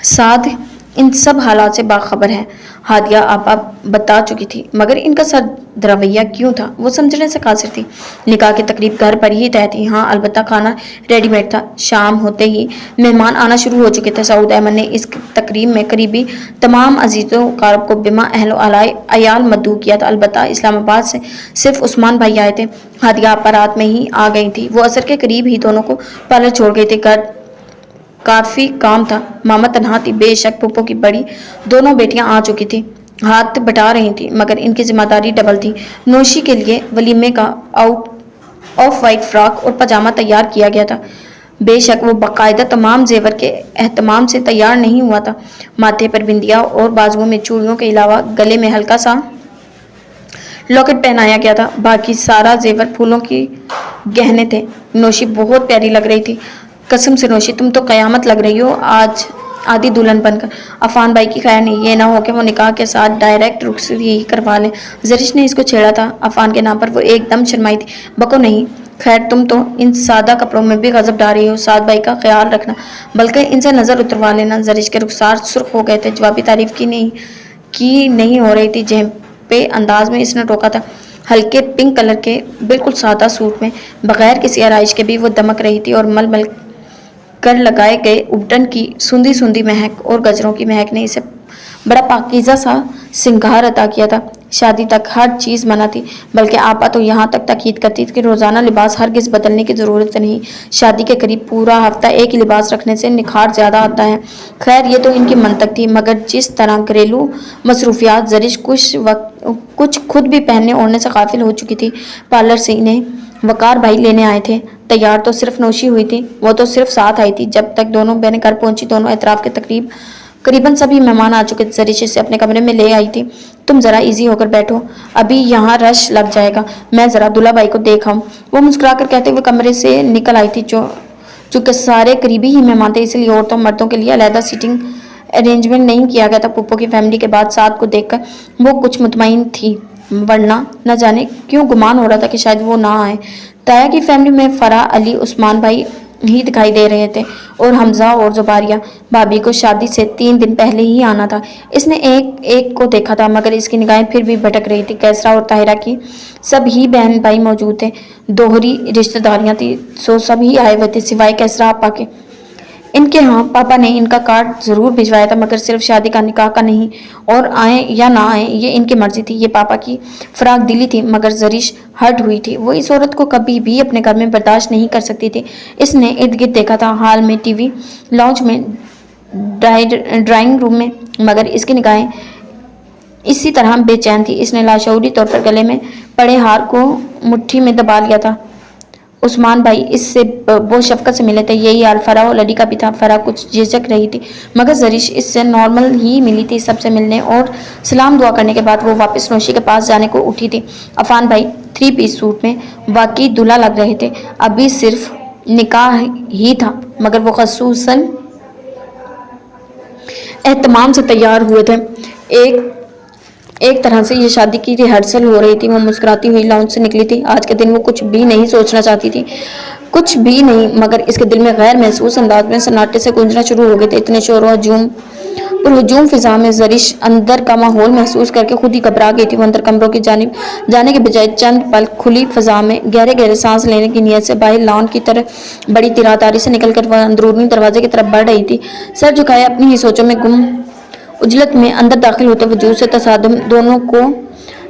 سعد ان سب حالات سے باخبر ہے، ہادیہ آپا بتا چکی تھی، مگر ان کا سرد رویہ کیوں تھا وہ سمجھنے سے قاصر تھی۔ نکاح کی تقریب گھر پر ہی طے تھی، ہاں البتہ کھانا ریڈی میڈ تھا۔ شام ہوتے ہی مہمان آنا شروع ہو چکے تھے۔ سعود احمد نے اس تقریب میں قریبی تمام عزیز و اقارب کو بما اہل و عیال مدعو کیا تھا، البتہ اسلام آباد سے صرف عثمان بھائی آئے تھے۔ ہادیہ آپا رات میں ہی آ گئی تھی، وہ عصر کے قریب ہی دونوں کو پارلر چھوڑ گئی تھی۔ گھر کافی کام تھا، ماما تنہا تھی، بے شک پھپھو کی بڑی دونوں بیٹیاں آ چکی تھی، ہاتھ بٹا رہی تھیں، مگر ان کی ذمہ داری ڈبل تھی۔ نوشی کے لیے ولیمے کا آف وائٹ فراک اور پاجامہ تیار کیا گیا تھا، بے شک وہ باقاعدہ تمام زیور کے اہتمام سے تیار نہیں ہوا تھا۔ ماتھے پر بندیا اور بازوؤں میں چوڑیوں کے علاوہ گلے میں ہلکا سا لاکٹ پہنایا گیا تھا، باقی سارا زیور پھولوں کے گہنے تھے۔ نوشی بہت پیاری لگ رہی تھی، قسم سے نوشی تم تو قیامت لگ رہی ہو آج آدھی دلہن بن کر۔ عفان بھائی کی خیر نہیں، یہ نہ ہو کہ وہ نکاح کے ساتھ ڈائریکٹ رخصتی ہی کروا لیں۔ زرش نے اس کو چھیڑا تھا، عفان کے نام پر وہ ایک دم شرمائی تھی۔ بکو نہیں، خیر تم تو ان سادہ کپڑوں میں بھی غضب ڈال رہی ہو، سعد بھائی کا خیال رکھنا، بلکہ ان سے نظر اتروا لینا۔ زرش کے رخسار سرخ ہو گئے تھے، جوابی تعریف کی نہیں ہو رہی تھی۔ جھیپے انداز میں اس نے ٹوکا تھا، ہلکے پنک کلر کے بالکل سادہ سوٹ میں بغیر کسی آرائش کے بھی وہ دمک رہی تھی، اور مل مل کر لگائے گئے ابٹن کی سوندھی سوندھی مہک اور گجروں کی مہک نے اسے بڑا پاکیزہ سا سنگھار عطا کیا تھا۔ شادی تک ہر چیز منع تھی، بلکہ آپا تو یہاں تک تاکید کرتی تھی کہ روزانہ لباس ہرگز بدلنے کی ضرورت نہیں، شادی کے قریب پورا ہفتہ ایک ہی لباس رکھنے سے نکھار زیادہ آتا ہے۔ خیر یہ تو ان کی منطق تھی، مگر جس طرح گھریلو مصروفیات زرش کچھ خود بھی پہننے اوڑھنے سے غافل ہو چکی تھی۔ پارلر سے انہیں وقار بھائی لینے آئے تھے، تیار تو صرف نوشی ہوئی تھی، وہ تو صرف ساتھ آئی تھی۔ جب تک دونوں بہنیں گھر پہنچی دونوں اطراف کے قریباً سبھی مہمان آ چکے تھے۔ زرش اسے اپنے کمرے میں لے آئی تھی۔ تم ذرا ایزی ہو کر بیٹھو، ابھی یہاں رش لگ جائے گا، میں ذرا دلہا بھائی کو دیکھ آؤں، وہ مسکرا کر کہتے ہوئے کمرے سے نکل آئی تھی۔ چونکہ سارے قریبی ہی مہمان تھے، اس لیے عورتوں مردوں کے لیے علیحدہ سیٹنگ ارینجمنٹ نہیں کیا گیا تھا۔ پھپھو کی فیملی کے بعد سعد کو دیکھ کر وہ کچھ مطمئن تھی، ورنہ نہ جانے کیوں گمان ہو رہا تھا کہ شاید وہ نہ آئے۔ تایا کی فیملی میں فرح، علی، عثمان بھائی ہی دکھائی دے رہے تھے، اور حمزہ اور زباریہ بھابھی کو شادی سے 3 دن پہلے ہی آنا تھا۔ اس نے ایک کو دیکھا تھا، مگر اس کی نگاہیں پھر بھی بھٹک رہی تھی۔ کیسرا اور طاہرہ کی سب ہی بہن بھائی موجود تھے، دوہری رشتہ داریاں تھیں، سو سب ہی آئے ہوئے تھے سوائے کیسرا آپا کے۔ ان کے ہاں پاپا نے ان کا کارڈ ضرور بھجوایا تھا، مگر صرف شادی کا، نکاح کا نہیں، اور آئیں یا نہ آئیں یہ ان کی مرضی تھی۔ یہ پاپا کی فراق دلی تھی، مگر زرش ہرٹ ہوئی تھی، وہ اس عورت کو کبھی بھی اپنے گھر میں برداشت نہیں کر سکتی تھی۔ اس نے ارد گرد دیکھا تھا، ہال میں، ٹی وی لاؤنج میں، ڈرائنگ روم میں، مگر اس کی نگاہیں اسی طرح بے چین تھی۔ اس نے لاشعوری طور پر گلے میں پڑے ہار کو مٹھی میں دبا لیا تھا۔ عثمان بھائی اس سے بہت شفقت سے ملے تھے، یہی حال فرح اور علی کا بھی تھا۔ فرح کچھ جھجک رہی تھی، مگر زرش اس سے نارمل ہی ملی تھی۔ سب سے ملنے اور سلام دعا کرنے کے بعد وہ واپس نوشی کے پاس جانے کو اٹھی تھی۔ عفان بھائی 3 پیس سوٹ میں واقعی دلہا لگ رہے تھے، ابھی صرف نکاح ہی تھا، مگر وہ خصوصاً اہتمام سے تیار ہوئے تھے۔ ایک طرح سے یہ شادی کی ریہرسل ہو رہی تھی۔ وہ مسکراتی ہوئی لاؤنج سے نکلی تھی۔ آج کے دن وہ کچھ بھی نہیں سوچنا چاہتی تھی، کچھ بھی نہیں، مگر اس کے دل میں غیر محسوس انداز میں سناٹے سے گونجنا شروع ہو گئے تھے۔ اتنے شور و ہجوم فضا میں زرش اندر کا ماحول محسوس کر کے خود ہی گھبرا گئی تھی۔ وہ اندر کمروں کی جانب جانے کے بجائے چند پل کھلی فضا میں گہرے گہرے سانس لینے کی نیت سے باہر لان کی طرف بڑی تیراک سے نکل کر وہ اندرونی دروازے کی طرف بڑھ رہی تھی، سر جھکائے اپنی ہی سوچوں میں گم۔ عجلت میں اندر داخل ہوتے وجود سے تصادم دونوں کو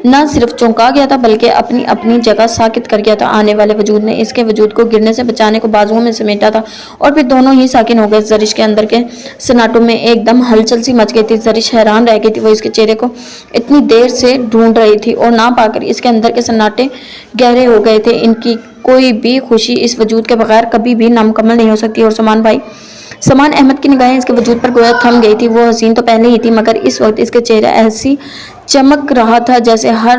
نہ صرف چونکا گیا تھا بلکہ اپنی جگہ ساکت کر گیا تھا۔ آنے والے وجود نے اس کے وجود کو گرنے سے بچانے کو بازوؤں میں سمیٹا تھا، اور پھر دونوں ہی ساکن ہو گئے۔ زرش کے اندر کے سناٹوں میں ایک دم ہلچل سی مچ گئی تھی۔ زرش حیران رہ گئی تھی، وہ اس کے چہرے کو اتنی دیر سے ڈھونڈ رہی تھی اور نہ پا کر اس کے اندر کے سناٹے گہرے ہو گئے تھے۔ ان کی کوئی بھی خوشی اس وجود کے بغیر کبھی بھی نامکمل نہیں ہو سکتی۔ اور سمان احمد کی نگاہیں اس کے وجود پر گویا تھم گئی تھی۔ وہ حسین تو پہلے ہی تھی، مگر اس وقت اس کے چہرہ ایسی چمک رہا تھا جیسے ہر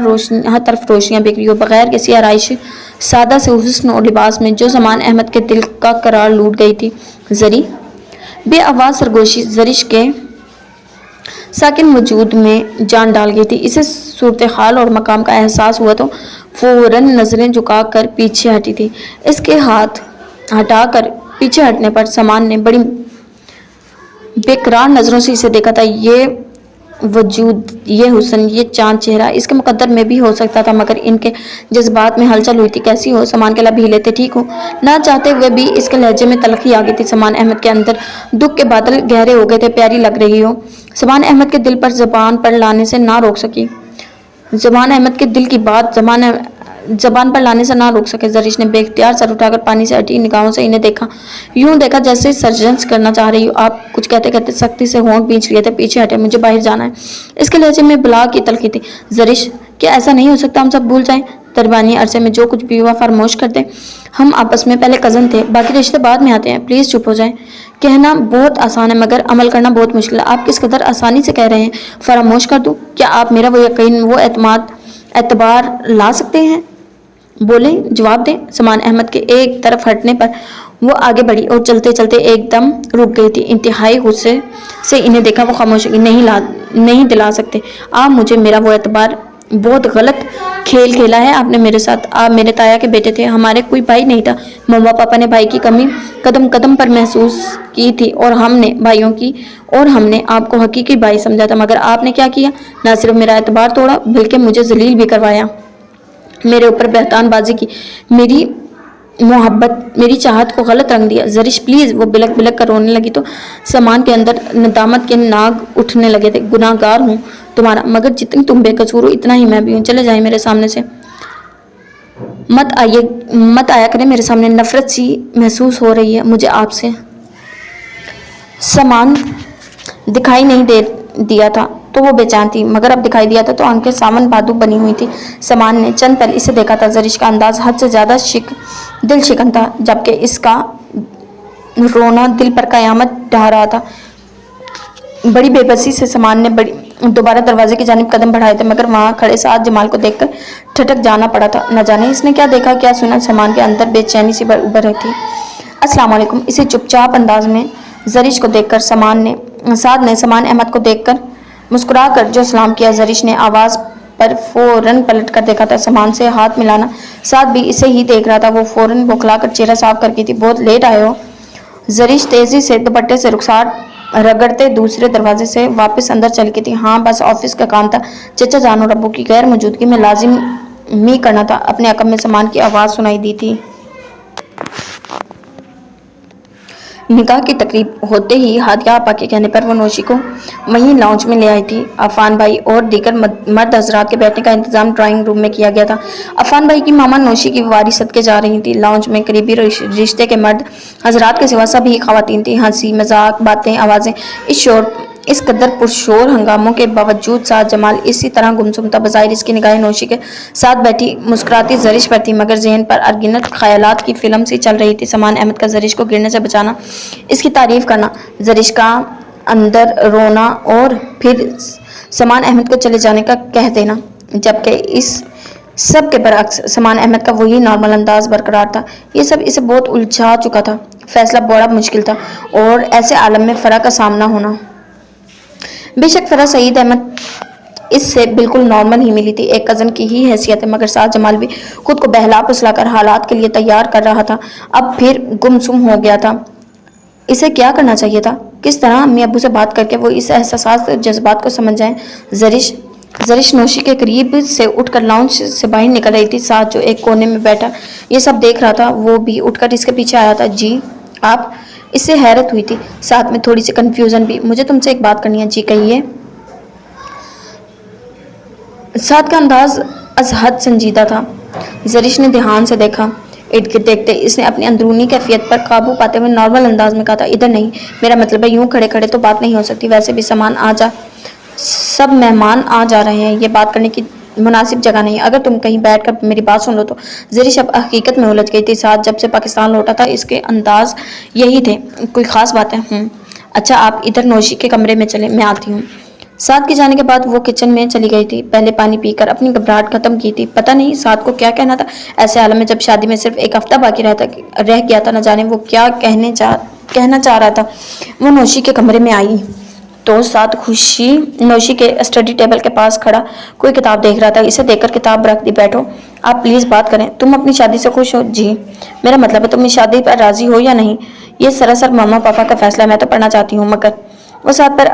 طرف روشنیاں بکھری ہو، بغیر کسی آرائش، سادہ سے حسن اور لباس میں، جو سمان احمد کے دل کا قرار لوٹ گئی تھی۔ زری بے آواز سرگوشی زرش کے ساکن وجود میں جان ڈال گئی تھی۔ اسے صورتحال اور مقام کا احساس ہوا تو فوراً نظریں جھکا کر پیچھے ہٹی تھی۔ اس کے ہاتھ हटा कर पीछे हटने पर समान ने बड़ी बेकरार नजरों से इसे देखा था। ये वजूद, ये हुस्न, ये चांद चेहरा इसके मुकद्दर में भी हो सकता था, मगर इनके जज्बात में हलचल हुई थी। कैसी हो? समान के लब हिले थे। ठीक हो? ना चाहते हुए भी इसके लहजे में तलखी आ गई थी। समान अहमद के अंदर दुख के बादल गहरे हो गए थे। प्यारी लग रही हो। समान अहमद के दिल पर जबान पर लाने से ना रोक सकी। जबान अहमद के दिल की बात जबान पर लाने से ना रोक सके। जरीश ने बेख्तियार सर उठाकर पानी से हटी निगाहों से इन्हें देखा, यूं देखा जैसे सर्जन्स करना चाह रही हो। आप कुछ कहते कहते सख्ती से होंठ भींच लिए थे। पीछे हटे, मुझे बाहर जाना है। इसके लहजे में बुला की तलखी थी। जरीश, क्या ऐसा नहीं हो सकता हम सब भूल जाएं? दरबानी अरसे में जो कुछ भी हुआ फरामोश कर दें। हम आपस में पहले कजन थे, बाकी रिश्ते बाद में आते हैं। प्लीज चुप हो जाएं। कहना बहुत आसान है मगर अमल करना बहुत मुश्किल है। आप किस कदर आसानी से कह रहे हैं फरामोश कर दूं? क्या आप मेरा वो यकीन, वो एतबार ला सकते हैं? बोले, जवाब दें। समान अहमद के एक तरफ हटने पर वो आगे बढ़ी और चलते चलते एकदम रुक गई थी। इंतहाई गुस्से से इन्हें देखा। वो खामोशी नहीं दिला सकते। आप मुझे मेरा वो एतबार, बहुत गलत खेल खेला है आपने मेरे साथ। आप मेरे ताया के बेटे थे, हमारे कोई भाई नहीं था। मम्मा पापा ने भाई की कमी कदम कदम पर महसूस की थी और हमने आपको हकीकी भाई समझा था। मगर आपने क्या किया? ना सिर्फ मेरा एतबार तोड़ा बल्कि मुझे जलील भी करवाया, मेरे ऊपर बहतानबाजी की, मेरी मोहब्बत, मेरी चाहत को गलत रंग दिया। जरीश प्लीज। वो बिलक बिलक कर रोने लगी तो समान के अंदर नदामत के नाग उठने लगे थे। गुनाहगार हूँ तुम्हारा, मगर जितनी तुम बेकसूर हो इतना ही मैं भी हूँ। चले जाए मेरे सामने से, मत आया करें मेरे सामने। नफरत सी महसूस हो रही है मुझे आपसे। समान दिखाई नहीं दिया था तो वो बेचैन थी, मगर अब दिखाई दिया था तो आंखें सावन भादु बनी हुई थी। समान ने चंद पल इसे देखा था। जरीश का अंदाज हद से ज्यादा दिल शिकन था, जबकि इसका रोना दिल पर कयामत ढा रहा था। बड़ी बेबसी से समान ने दोबारा दरवाजे की जानिब कदम बढ़ाए थे, मगर वहां खड़े साद जमाल को देखकर ठटक जाना पड़ा था। न जाने इसने क्या देखा, क्या सुना। समान के अंदर बेचैनी सी उभर रही थी। अस्सलाम वालेकुम। इसे चुपचाप अंदाज में जरीश को देखकर साद ने समान अहमद को देखकर मुस्कुरा कर जो सलाम किया। जरीश ने आवाज पर फौरन पलट कर देखा था। समान से हाथ मिलाना, साद भी इसे ही देख रहा था। वो फौरन बौखलाकर चेहरा साफ करके थी। बहुत लेट आए हो? जरीश तेजी से दुपट्टे से रुखसार रगड़ते दूसरे दरवाजे से वापस अंदर चल गई थी। हाँ, बस ऑफिस का काम था। चचा जान और अब्बू की गैर मौजूदगी में लाजिमी करना था। अपने अकब में समान की आवाज सुनाई दी थी। निकाह की तकरीब होते ही हादिया आपा के कहने पर वो नौशी को वहीं लाउंज में ले आई थी। अफान भाई और दीगर मर्द हजरात के बैठने का इंतजाम ड्राइंग रूम में किया गया था। अफान भाई की मामा नौशी की वारी सदके जा रही थी। लाउंज में करीबी रिश्ते के मर्द हजरात के सिवा सभी खवातीन थी। हंसी मजाक, बातें, आवाजें, इस कदर पुरशोर हंगामों के बावजूद साद जमाल इसी तरह गुमसुम था। बज़ाहिर इसकी निगाहें नौशी के साथ बैठी मुस्कुराती जरीश पर थी, मगर जहन पर अनगिनत ख्यालात की फिल्म सी चल रही थी। समान अहमद का जरीश को गिरने से बचाना, इसकी तारीफ करना, जरीश का अंदर रोना और फिर समान अहमद को चले जाने का कह देना, जबकि इस सब के बरअक्स समान अहमद का वही नॉर्मल अंदाज बरकरार था। ये सब इसे बहुत उलझा चुका था। फैसला बड़ा मुश्किल था और ऐसे आलम में फरा का सामना होना। बेशक फरा सईद अहमद इससे बिल्कुल नॉर्मल ही मिली थी, एक कज़न की ही हैसियत है, मगर साद जमाल भी खुद को बहला फुसलाकर हालात के लिए तैयार कर रहा था। अब फिर गुमसुम हो गया था। इसे क्या करना चाहिए था? किस तरह अम्मी अब्बू से बात करके वो इस एहसास जज्बात को समझ जाएं। जरीश नौशी के करीब से उठकर लाउंज से बाहर निकल रही थी। साथ जो एक कोने में बैठा ये सब देख रहा था वो भी उठकर इसके पीछे आया था। जी आप? इससे हैरत हुई थी, साथ में थोड़ी सी कंफ्यूजन भी। मुझे तुमसे एक बात करनी है। जी कहिए। साथ का अंदाज अजहद संजीदा था। जरीश ने ध्यान से देखा। इर्द गिर्द देखते इसने अपनी अंदरूनी कैफियत पर काबू पाते हुए नॉर्मल अंदाज में कहा था, इधर नहीं, मेरा मतलब है यूं खड़े खड़े तो बात नहीं हो सकती। वैसे भी सब मेहमान आ जा रहे हैं, ये बात करने की मुनासिब जगह नहीं। अगर तुम कहीं बैठकर मेरी बात सुन लो तो। जरीश अब हकीकत में उलझ गई थी। साथ जब से पाकिस्तान लौटा था इसके अंदाज यही थे। कोई खास बात है? अच्छा, आप इधर नौशी के कमरे में चले, मैं आती हूँ। साथ के जाने के बाद वो किचन में चली गई थी। पहले पानी पीकर अपनी घबराहट खत्म की थी। पता नहीं साथ को क्या कहना था ऐसे हाल में, जब शादी में सिर्फ एक हफ्ता बाकी रह गया था। न जाने वो क्या कहना चाह रहा था। वो नौशी के कमरे में आई तो साथ खुशी नौशी के स्टडी टेबल के पास खड़ा कोई किताब देख रहा था। इसे देखकर किताब रख दी। बैठो, आप प्लीज बात करें। तुम अपनी शादी से खुश हो? जी। मेरा मतलब है तुम इस शादी पर राजी हो या नहीं? ये सरासर मामा पापा का फैसला है। मैं तो पढ़ना चाहती हूँ, मगर वो साथ पर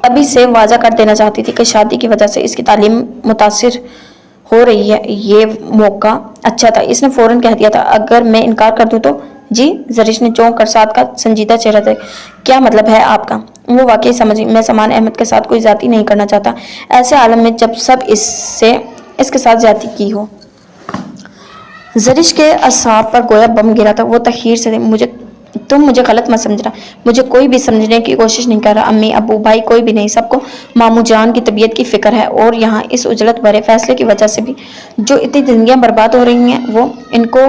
अभी से वाजा कर देना चाहती थी कि शादी की वजह से इसकी तालीम मुतासिर हो रही है। ये मौका अच्छा था, इसने फौरन कह दिया था। अगर मैं इनकार कर दूं तो? जी। जरीश ने चौंक कर साद का संजीदा चेहरा देख, क्या मतलब है आपका? वो वाकई समझी। मैं समान अहमद के साथ कोई ज्यादती नहीं करना चाहता, ऐसे आलम में जब सब इसके साथ ज्यादती की हो। जरीश के असाब पर गोया बम गिरा था। वो तखीर से, तुम मुझे गलत मत समझना। मुझे कोई भी समझने की कोशिश नहीं कर रहा। अम्मी, अबू, भाई, कोई भी नहीं। सबको मामू जान की तबीयत की फिक्र है, और यहाँ इस उजलत भरे फैसले की वजह से भी जो इतनी जिंदगियां बर्बाद हो रही हैं, वो इनको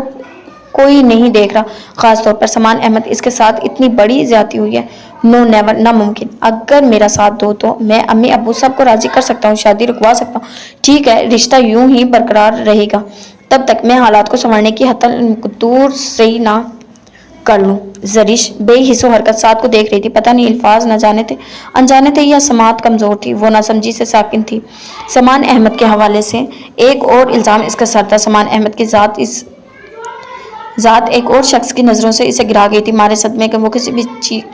कोई नहीं देख रहा। खास तौर पर समान अहमद, इसके साथ इतनी बड़ी ज्यादती हुई है। नो, नेवर, नामुमकिन। अगर मेरा साथ दो तो मैं अम्मी अबू सबको राजी कर सकता हूँ, शादी रुकवा सकता हूँ। ठीक है, रिश्ता यूं ही बरकरार रहेगा तब तक मैं हालात को संभालने की हतल दूर से ही ना कर लूं। जरीश बेहिस्सो हरकत साथ को देख रही थी। पता नहीं अल्फाज न जाने थे, अनजाने थे, या समात कमजोर थी। वो नासमझी से साकिन थी। समान अहमद के हवाले से एक और इल्जाम इसका सर था। समान अहमद की ज़ात एक और शख्स की नज़रों से इसे गिरा गई थी। मारे सदमे के वो किसी भी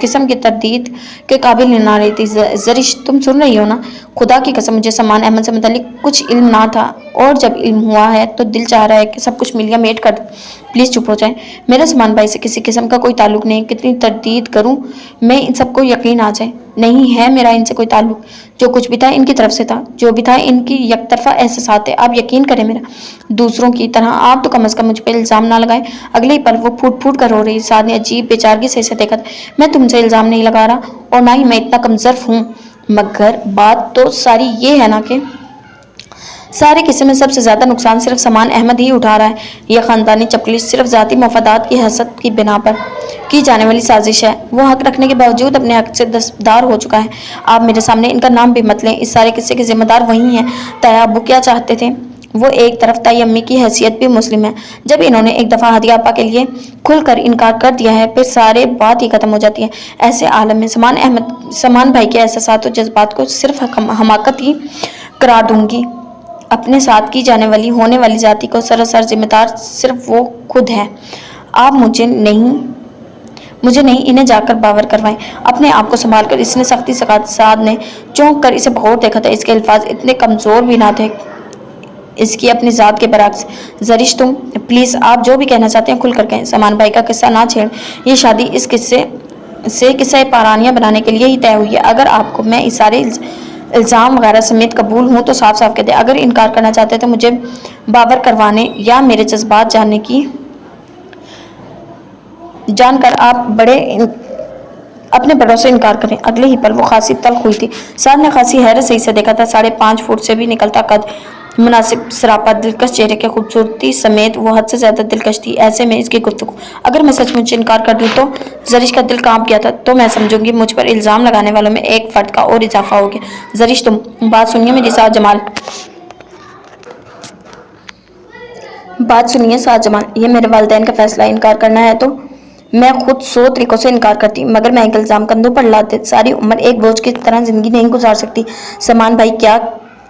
किस्म की तरदीद के काबिल ना रही थी। जरीश, तुम सुन रही हो ना? खुदा की कसम, मुझे समान अहमद से मुतालिक कुछ इल्म ना था, और जब इल्म हुआ है तो दिल चाह रहा है कि सब कुछ मिलिया मेट कर। प्लीज़ चुप हो जाए। मेरा समान भाई से किसी किस्म का कोई ताल्लुक नहीं। कितनी तरदीद करूं मैं, इन सबको यकीन आ जाए। नहीं है मेरा इनसे कोई ताल्लुक। जो कुछ भी था इनकी तरफ से था, जो भी था इनकी यकतरफा एहसास है। आप यकीन करें मेरा। दूसरों की तरह आप तो कम अज़ कम मुझ पर इल्ज़ाम ना लगाएं। अगले ही पल वो फूट फूट कर रो रही। साद ने अजीब बेचारगी से इसे देखा था। मैं तुमसे इल्ज़ाम नहीं लगा रहा, और ना ही मैं इतना कमज़र्फ हूँ, मगर बात तो सारी ये है ना कि सारे किस्से में सबसे ज्यादा नुकसान सिर्फ समान अहमद ही उठा रहा है। यह खानदानी चपलिश सिर्फ जाती मफादात की हसद की बिना पर की जाने वाली साजिश है। वो हक रखने के बावजूद अपने हक से दस्तबरदार हो चुका है। आप मेरे सामने इनका नाम भी मत लें। इस सारे किस्से के जिम्मेदार वही हैं। ताया अब्बू क्या चाहते थे? वो एक तरफ ताई अम्मी की हैसियत भी मुस्लिम है। जब इन्होंने एक दफ़ा हदिया आपा के लिए खुलकर इनकार कर दिया है, फिर सारे बात ही खत्म हो जाती है। ऐसे आलम में समान भाई के एहसास और जज्बात को सिर्फ हमाकत ही करार दूंगी। अपने साथ की जाने वाली होने वाली जाति को सरासर जिम्मेदार सिर्फ वो खुद है। आप मुझे नहीं इन्हें जाकर बावर करवाएं। अपने आप को संभाल कर इसने सख्ती से कहा। साद ने चौंक कर इसे बगौर देखा था। इसके अल्फाज इतने कमजोर भी ना थे इसकी अपनी ज़ात के बरक्स। जरीश, तुम प्लीज़, आप जो भी कहना चाहते हैं खुल कर कहें। समान भाई का किस्सा ना छेड़। ये शादी इस किस्से से किस्सा पारानियाँ बनाने के लिए ही तय हुई है। अगर आपको मैं इस सारे इल्ज़ाम वगैरह समेत कबूल हूँ तो साफ साफ कह दे। अगर इनकार करना चाहते हैं तो मुझे बावर करवाने या मेरे जज्बात जानकर आप अपने बड़ों से इनकार करें। अगले ही पल वो खासी तल्ख हुई थी। साद ने खासी हैरत से इसे देखा था। 5.5 फुट से भी निकलता कद, मुनासिब सरापा, दिलकश चेहरे के खूबसूरती समेत वो हद से ज्यादा दिलकश थी। ऐसे में इसकी गुफ्तगू अगर मैं सचमुच इनकार कर दूं तो? जरीश का दिल कांप गया था। तो मैं समझूंगी मुझ पर इल्जाम लगाने वालों में एक फर्द का और इजाफा हो गया। जरीश, तुम बात सुनिए मेरी। साद जमाल, बात सुनिए साद जमाल, ये मेरे वालिदैन का फैसला है। इनकार करना है तो मैं खुद 100 तरीकों से इनकार करती, मगर मैं एक इल्ज़ाम कंधों पर लादे सारी उम्र एक बोझ की तरह जिंदगी नहीं गुजार सकती। समान भाई क्या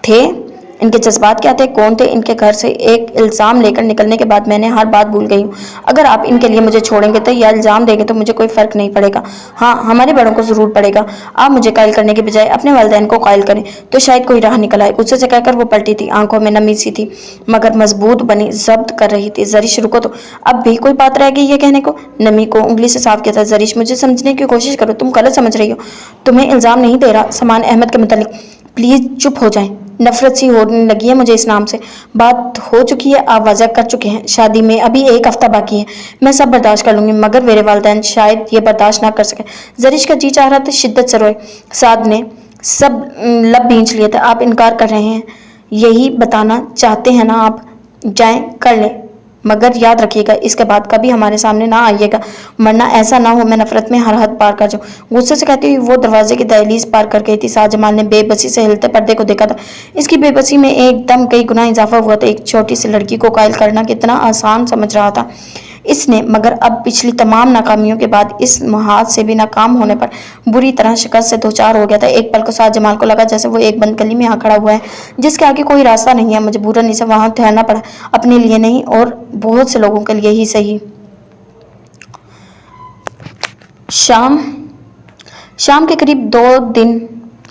थे? इनके जज्बात क्या थे? कौन थे? इनके घर से एक इल्ज़ाम लेकर निकलने के बाद मैंने हर बात भूल गई हूँ। अगर आप इनके लिए मुझे छोड़ेंगे तो या इल्ज़ाम देंगे तो मुझे कोई फ़र्क नहीं पड़ेगा। हाँ, हमारे बड़ों को ज़रूर पड़ेगा। आप मुझे कायल करने के बजाय अपने वालिदैन को कायल करें तो शायद कोई राह निकल आए। गुस्से से कहकर वो पलटी थी। आंखों में नमी सी थी, मगर मजबूत बनी जब्त कर रही थी। जरीश, रुको तो, अब भी कोई बात रह गई है कहने को? नमी को उंगली से साफ किया था। जरीश, मुझे समझने की कोशिश करो, तुम गलत समझ रही हो। तुम्हें इल्ज़ाम नहीं दे रहा समान अहमद के मुतालिक। प्लीज़ चुप हो जाएं। नफरत सी होने लगी है मुझे इस नाम से। बात हो चुकी है, आप वाज़ा कर चुके हैं। शादी में अभी 1 हफ्ता बाकी है। मैं सब बर्दाश्त कर लूंगी, मगर मेरे वालिदैन शायद ये बर्दाश्त ना कर सके। जरीश का जी चाह रहा था शिद्दत से रोए। साद ने सब लब भींच लिए थे। आप इनकार कर रहे हैं, यही बताना चाहते हैं ना आप? जाएं, कर लें, मगर याद रखिएगा इसके बाद कभी हमारे सामने ना आइएगा, वरना ऐसा ना हो मैं नफरत में हर हद पार कर जाऊं। गुस्से से कहती हुई वो दरवाजे की दहलीज पार कर गई थी। शाहजमाल ने बेबसी से हिलते पर्दे को देखा था। इसकी बेबसी में एकदम कई गुना इजाफा हुआ था। एक छोटी सी लड़की को कायल करना कितना आसान समझ रहा था। اس نے، مگر اب پچھلی تمام ناکامیوں کے بعد اس محاذ سے بھی ناکام ہونے پر بری طرح شکست سے دوچار ہو گیا تھا۔ ایک پل کو ساتھ جمال کو لگا جیسے وہ ایک بند گلی میں آ کھڑا ہوا ہے جس کے آگے کوئی راستہ نہیں ہے۔ مجبوراً اسے وہاں ٹھہرنا پڑا، اپنے لیے نہیں اور بہت سے لوگوں کے لیے ہی صحیح۔ شام کے قریب 2 دن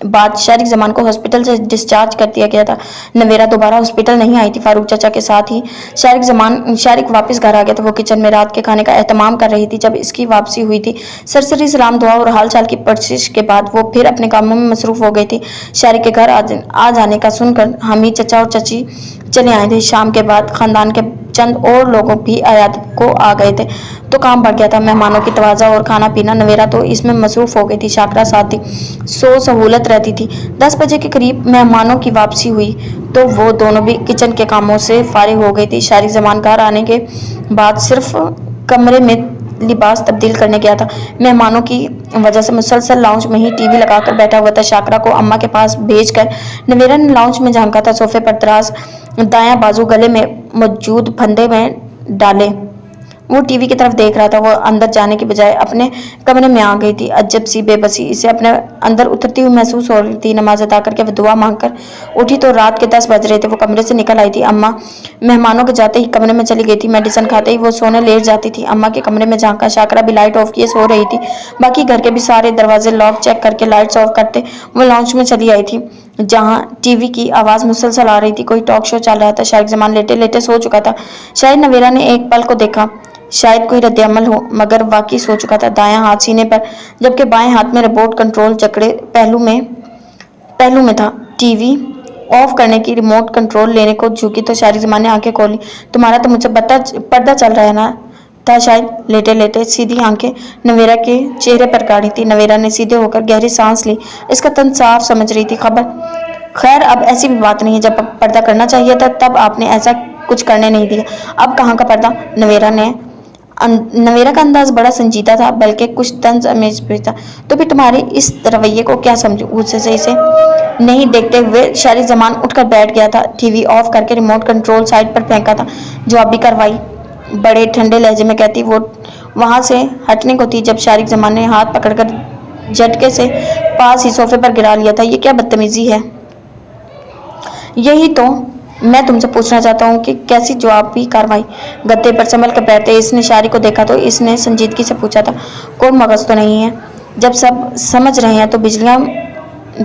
بعد شارق زمان کو ہاسپٹل سے ڈسچارج کر دیا گیا تھا۔ نویرا دوبارہ ہاسپٹل نہیں آئی تھی۔ فاروق چچا کے ساتھ ہی شارق واپس گھر آ گیا تھا۔ وہ کچن میں رات کے کھانے کا اہتمام کر رہی تھی جب اس کی واپسی ہوئی تھی۔ سرسری سلام دعا اور حال چال کی پرسش کے بعد وہ پھر اپنے کاموں میں مصروف ہو گئی تھی۔ شارق کے گھر آ جانے کا سن کر حمید چچا اور چچی چلے آئے تھے۔ شام کے بعد خاندان کے چند اور لوگوں بھی عیادت کو آ گئے تھے تو کام بڑھ گیا تھا۔ مہمانوں کی توازہ اور کھانا پینا، نویرا تو اس میں مصروف ہو گئی تھی۔ شاکرا ساتھ تھی، سہولت رہتی تھی۔ 10 بجے کے قریب مہمانوں کی واپسی ہوئی تو وہ دونوں بھی کچن کے کاموں سے فارغ ہو گئی تھی۔ شارق زمان گھر آنے کے بعد صرف کمرے میں لباس تبدیل کرنے گیا تھا۔ مہمانوں کی وجہ سے مسلسل لاؤنج میں ہی ٹی وی لگا کر بیٹھا ہوا تھا۔ شاکرا کو اماں کے پاس بھیج کر نویرا نے لاؤنج میں جھانکا تھا۔ صوفے پر دراز دایاں بازو گلے میں موجود پھندے میں ڈالے وہ ٹی وی کی طرف دیکھ رہا تھا۔ وہ اندر جانے کی بجائے اپنے کمرے میں آ گئی تھی۔ عجب سی بے بسی اسے اپنے اندر اترتی ہوئی محسوس ہو رہی تھی۔ نماز ادا کر کے وہ دعا مانگ کر اٹھی تو رات کے 10 بج رہے تھے۔ وہ کمرے سے نکل آئی تھی۔ اماں مہمانوں کے جاتے ہی کمرے میں چلی گئی تھی۔ میڈیسن کھاتے ہی وہ سونے لیٹ جاتی تھی۔ اماں کے کمرے میں جھانکا، شاکرا بھی لائٹ آف کیے سو رہی تھی۔ باقی گھر کے بھی سارے دروازے لاک چیک کر کے لائٹس آف کرتے وہ لاؤنج میں چلی آئی تھی جہاں ٹی وی کی آواز مسلسل آ رہی تھی۔ کوئی ٹاک شو چل رہا تھا۔ شارق زمان لیٹے لیٹے سو چکا تھا۔ شاید نویرا نے ایک پل کو دیکھا، شاید کوئی رد عمل ہو، مگر واقعی سو چکا تھا۔ دایاں ہاتھ سینے پر جبکہ بائیں ہاتھ میں ریموٹ کنٹرول جکڑے پہلو میں تھا۔ ٹی وی آف کرنے کی ریموٹ کنٹرول لینے کو جھکی تو شارق زمان نے آنکھیں کھولی۔ تمہارا تو مجھ سے پردہ چل رہا ہے نا تھا شاید۔ لیٹے لیٹے سیدھی آنکھیں نویرا کے چہرے پر گاڑی تھی۔ نویرا نے سیدھے ہو کر گہری سانس لی۔ اس کا تن صاف سمجھ رہی تھی خیر اب ایسی بھی بات نہیں ہے، جب پردہ کرنا چاہیے تھا تب آپ نے ایسا کچھ کرنے نہیں دیا۔ اب کہاں کا پردہ؟ نویرا کا انداز بڑا سنجیدہ تھا، بلکہ کچھ طنز آمیز بھی تھا۔ تو پھر تمہارے اس رویے کو کیا سمجھوں؟ غصے سے اسے نہیں دیکھتے ہوئے شارق زمان اٹھ کر بیٹھ گیا تھا۔ ٹی وی آف کر کے ریموٹ کنٹرول سائڈ پر پھینکا تھا۔ جوابی کارروائی بڑے ٹھنڈے لہجے میں کہتی وہ وہاں سے ہٹنے کو تھی جب شارق زمان نے ہاتھ پکڑ کر جھٹکے سے پاس ہی صوفے پر گرا لیا تھا۔ یہ کیا بدتمیزی ہے؟ یہی تو میں تم سے پوچھنا چاہتا ہوں کہ کیسی جوابی کارروائی؟ گدے پر سنبھل کر بیٹھے اس نے شارق کو دیکھا تو اس نے سنجیدگی سے پوچھا تھا، کوئی مغز تو نہیں ہے؟ جب سب سمجھ رہے ہیں تو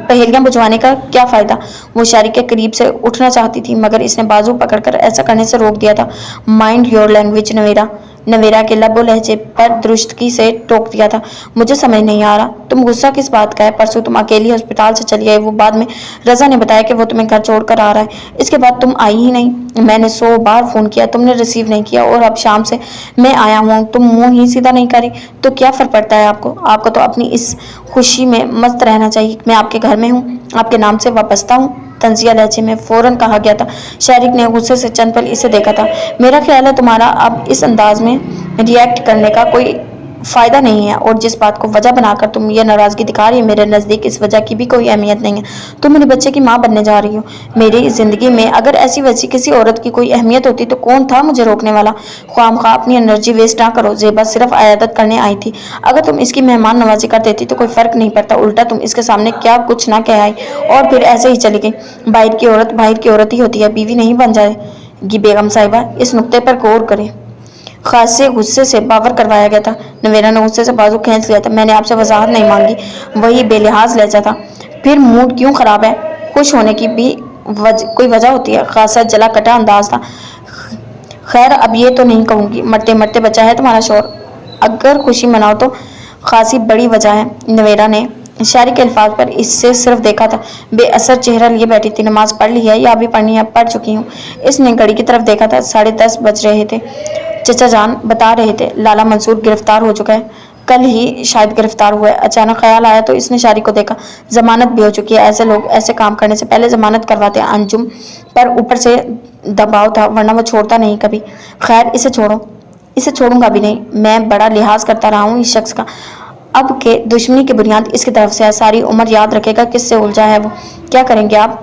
پہیلیاں بجھوانے کا کیا فائدہ؟ وہ شارق کے قریب سے اٹھنا چاہتی تھی مگر اس نے بازو پکڑ کر ایسا کرنے سے روک دیا تھا۔ مائنڈ یور لینگویج نویرا کے لب و لہجے پر درستگی سے ٹوک دیا تھا۔ مجھے سمجھ نہیں آ رہا تم غصہ کس بات کا ہے؟ پرسوں تم اکیلی ہسپتال سے چلی آئی، وہ بعد میں رضا نے بتایا کہ وہ تمہیں گھر چھوڑ کر آ رہا ہے، اس کے بعد تم آئی ہی نہیں۔ میں نے 100 بار فون کیا، تم نے ریسیو نہیں کیا، اور اب شام سے میں آیا ہوں تم منہ ہی سیدھا نہیں کری، تو کیا فرق پڑتا ہے آپ کو؟ آپ کو تو اپنی اس خوشی میں مست رہنا چاہیے۔ میں آپ کے گھر میں ہوں، آپ کے نام سے وابستہ ہوں، طنزیہ لہجے میں فوراً کہا گیا تھا۔ شارق نے غصے سے چند پل اسے دیکھا تھا۔ میرا خیال ہے تمہارا اب اس انداز میں ری ایکٹ کرنے کا کوئی فائدہ نہیں ہے، اور جس بات کو وجہ بنا کر تم یہ ناراضگی دکھا رہی ہو میرے نزدیک اس وجہ کی بھی کوئی اہمیت نہیں ہے۔ تم میرے بچے کی ماں بننے جا رہی ہو۔ میری زندگی میں اگر ایسی ویسی کسی عورت کی کوئی اہمیت ہوتی تو کون تھا مجھے روکنے والا؟ خواہ مخواہ اپنی انرجی ویسٹ نہ کرو، زیبا صرف عیادت کرنے آئی تھی، اگر تم اس کی مہمان نوازی کر دیتی تو کوئی فرق نہیں پڑتا، الٹا تم اس کے سامنے کیا کچھ نہ کہہ آئی اور پھر ایسے ہی چلی گئی۔ باہر کی عورت باہر کی عورت ہی ہوتی ہے، بیوی نہیں بن جائے گی۔ بیگم صاحبہ اس نقطے پر غور کریں۔ خاصے غصے سے باور کروایا گیا تھا۔ نویرا نے غصے سے بازو کھینچ لیا تھا۔ میں نے آپ سے وضاحت نہیں مانگی، وہی بے لحاظ لہجہ تھا۔ پھر موڈ کیوں خراب ہے؟ خوش ہونے کی بھی کوئی وجہ ہوتی ہے۔ خاصا جلا کٹا انداز تھا۔ خیر اب یہ تو نہیں کہوں گی مرتے مرتے بچا ہے تمہارا شوہر، اگر خوشی مناؤ تو خاصی بڑی وجہ ہے۔ نویرا نے شارق کے الفاظ پر اس سے صرف دیکھا تھا، بے اثر چہرہ لیے بیٹھی تھی۔ نماز پڑھ لی ہے یا ابھی پڑھنی ہے؟ پڑھ چکی ہوں۔ اس نے گھڑی کی طرف دیکھا تھا، 10:30 بج رہے تھے۔ چچا جان بتا رہے تھے لالا منصور گرفتار ہو چکا ہے، کل ہی شاید گرفتار ہوا ہے۔ اچانک خیال آیا تو اس نے شارق کو دیکھا، ضمانت بھی ہو چکی ہے، ایسے لوگ ایسے کام کرنے سے پہلے ضمانت کرواتے ہیں۔ انجم پر اوپر سے دباؤ تھا ورنہ وہ چھوڑتا نہیں کبھی۔ خیر اسے چھوڑو۔ اسے چھوڑوں گا بھی نہیں، میں بڑا لحاظ کرتا رہا ہوں اس شخص کا، اب کہ دشمنی کی بنیاد اس کی طرف سے ہے، ساری عمر یاد رکھے گا کس سے الجھا ہے وہ۔ کیا کریں گے آپ؟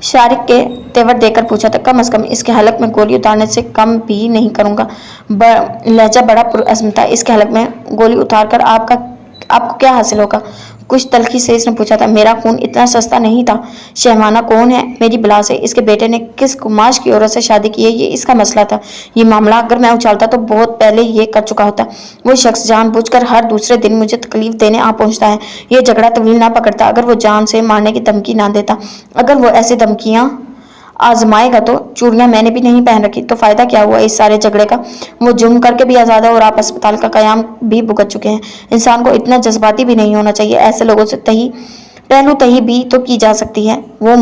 शारिक के तेवर देखकर पूछा था, कम से कम इसके हलक में गोली उतारने से कम भी नहीं करूंगा। लहजा बड़ा पुरअज़्म था। इसके हलक में गोली उतारकर आपको क्या हासिल होगा? कुछ तल्खी से इसने पूछा था। मेरा खून इतना सस्ता नहीं था। शहवाना कौन है? मेरी बला से। इसके बेटे ने किस कुमाश की औरत से शादी की है, ये इसका मसला था। ये मामला अगर मैं उछालता तो बहुत पहले ये कर चुका होता। वो शख्स जानबूझकर हर दूसरे दिन मुझे तकलीफ देने आ पहुंचता है। ये झगड़ा तवील ना पकड़ता अगर वो जान से मारने की धमकी ना देता। अगर वो ऐसी धमकियां आजमाएगा तो चूड़ियां मैंने भी नहीं पहन रखी, तो फायदा क्या हुआ इस सारे झगड़े का? वो जुर्म करके भी आज़ाद है और आप अस्पताल का कयाम भी भुगत चुके हैं। इंसान को इतना जज्बाती भी नहीं होना चाहिए। ऐसे लोगों से पहलू तही भी तो की जा सकती है। वो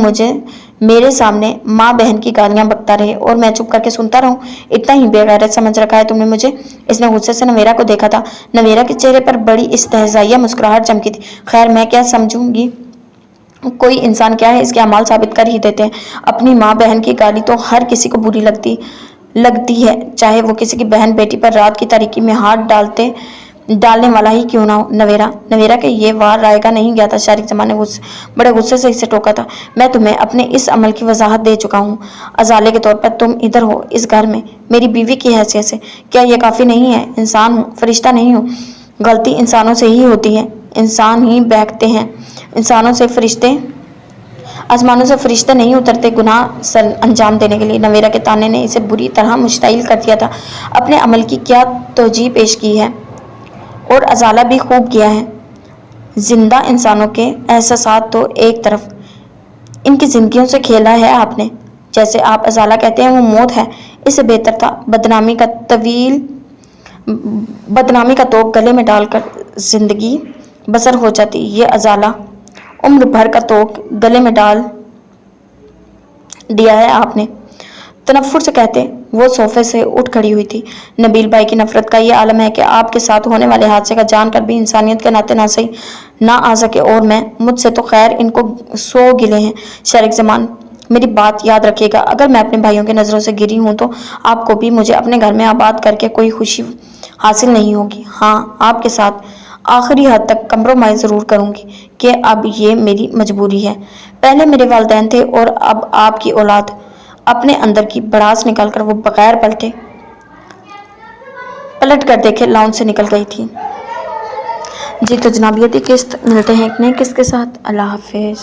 मेरे सामने माँ बहन की गालियां बकता रहे और मैं चुप करके सुनता रहूं। इतना ही बेगैरत समझ रखा है तुमने मुझे? इसने गुस्से से नवेरा को देखा था। नवेरा के चेहरे पर बड़ी इस्तेहज़ाइया मुस्कुराहट चमकी थी। खैर, मैं क्या समझूंगी? कोई इंसान क्या है, इसके अमाल साबित कर ही देते हैं। अपनी माँ बहन की गाली तो हर किसी को बुरी लगती है, चाहे वो किसी की बहन बेटी पर रात की तारीकी में हाथ डालने वाला ही क्यों ना हो। नवेरा के ये वार रायगा नहीं गया था। शारिक जमान ने बड़े गुस्से से इसे टोका था। मैं तुम्हें अपने इस अमल की वजाहत दे चुका हूँ। अजाले के तौर पर तुम इधर हो, इस घर में मेरी बीवी की हैसियत से। क्या ये काफ़ी नहीं है? इंसान हूँ, फरिश्ता नहीं हूँ। गलती इंसानों से ही होती है, इंसान ही बहकते हैं। आसमानों से फरिश्ते नहीं उतरते गुनाह सर अंजाम देने के लिए। नवेरा के ताने ने इसे बुरी तरह मुश्तइल कर दिया था। अपने अमल की क्या तोजी पेश की है, और अजाला भी खूब किया है। जिंदा इंसानों के एहसासात तो एक तरफ, इनकी जिंदगियों से खेला है आपने। जैसे आप अजाला कहते हैं वो मौत है, इससे बेहतर था बदनामी का तोप गले में डालकर जिंदगी बसर हो जाती। ये अजाला उम्र भर का तोप गले में डाल दिया है आपने। तनफ्फुर से कहते वो सोफे से उठ खड़ी हुई थी। नबील भाई की नफरत का ये आलम है कि आपके साथ होने वाले हादसे का जानकर भी इंसानियत के नाते ना आ सके, और मुझसे तो खैर इनको 100 गिले हैं। शारिक जमान, मेरी बात याद रखिएगा। अगर मैं अपने भाइयों की नज़रों से गिरी हूं तो आपको भी मुझे अपने घर में आबाद करके कोई खुशी हासिल नहीं होगी। हाँ, आपके साथ आखिरी हद तक कंप्रोमाइज़ ज़रूर करूँगी कि अब ये मेरी मजबूरी है। पहले मेरे वालिदैन थे और अब आपकी औलाद। अपने अंदर की भड़ास निकालकर वो बगैर पलट कर देखे लाउंज से निकल गई थी। जी तो जनाब, ये थी किस्त। मिलते हैं एक नई किस्त के साथ। अल्लाह हाफिज़।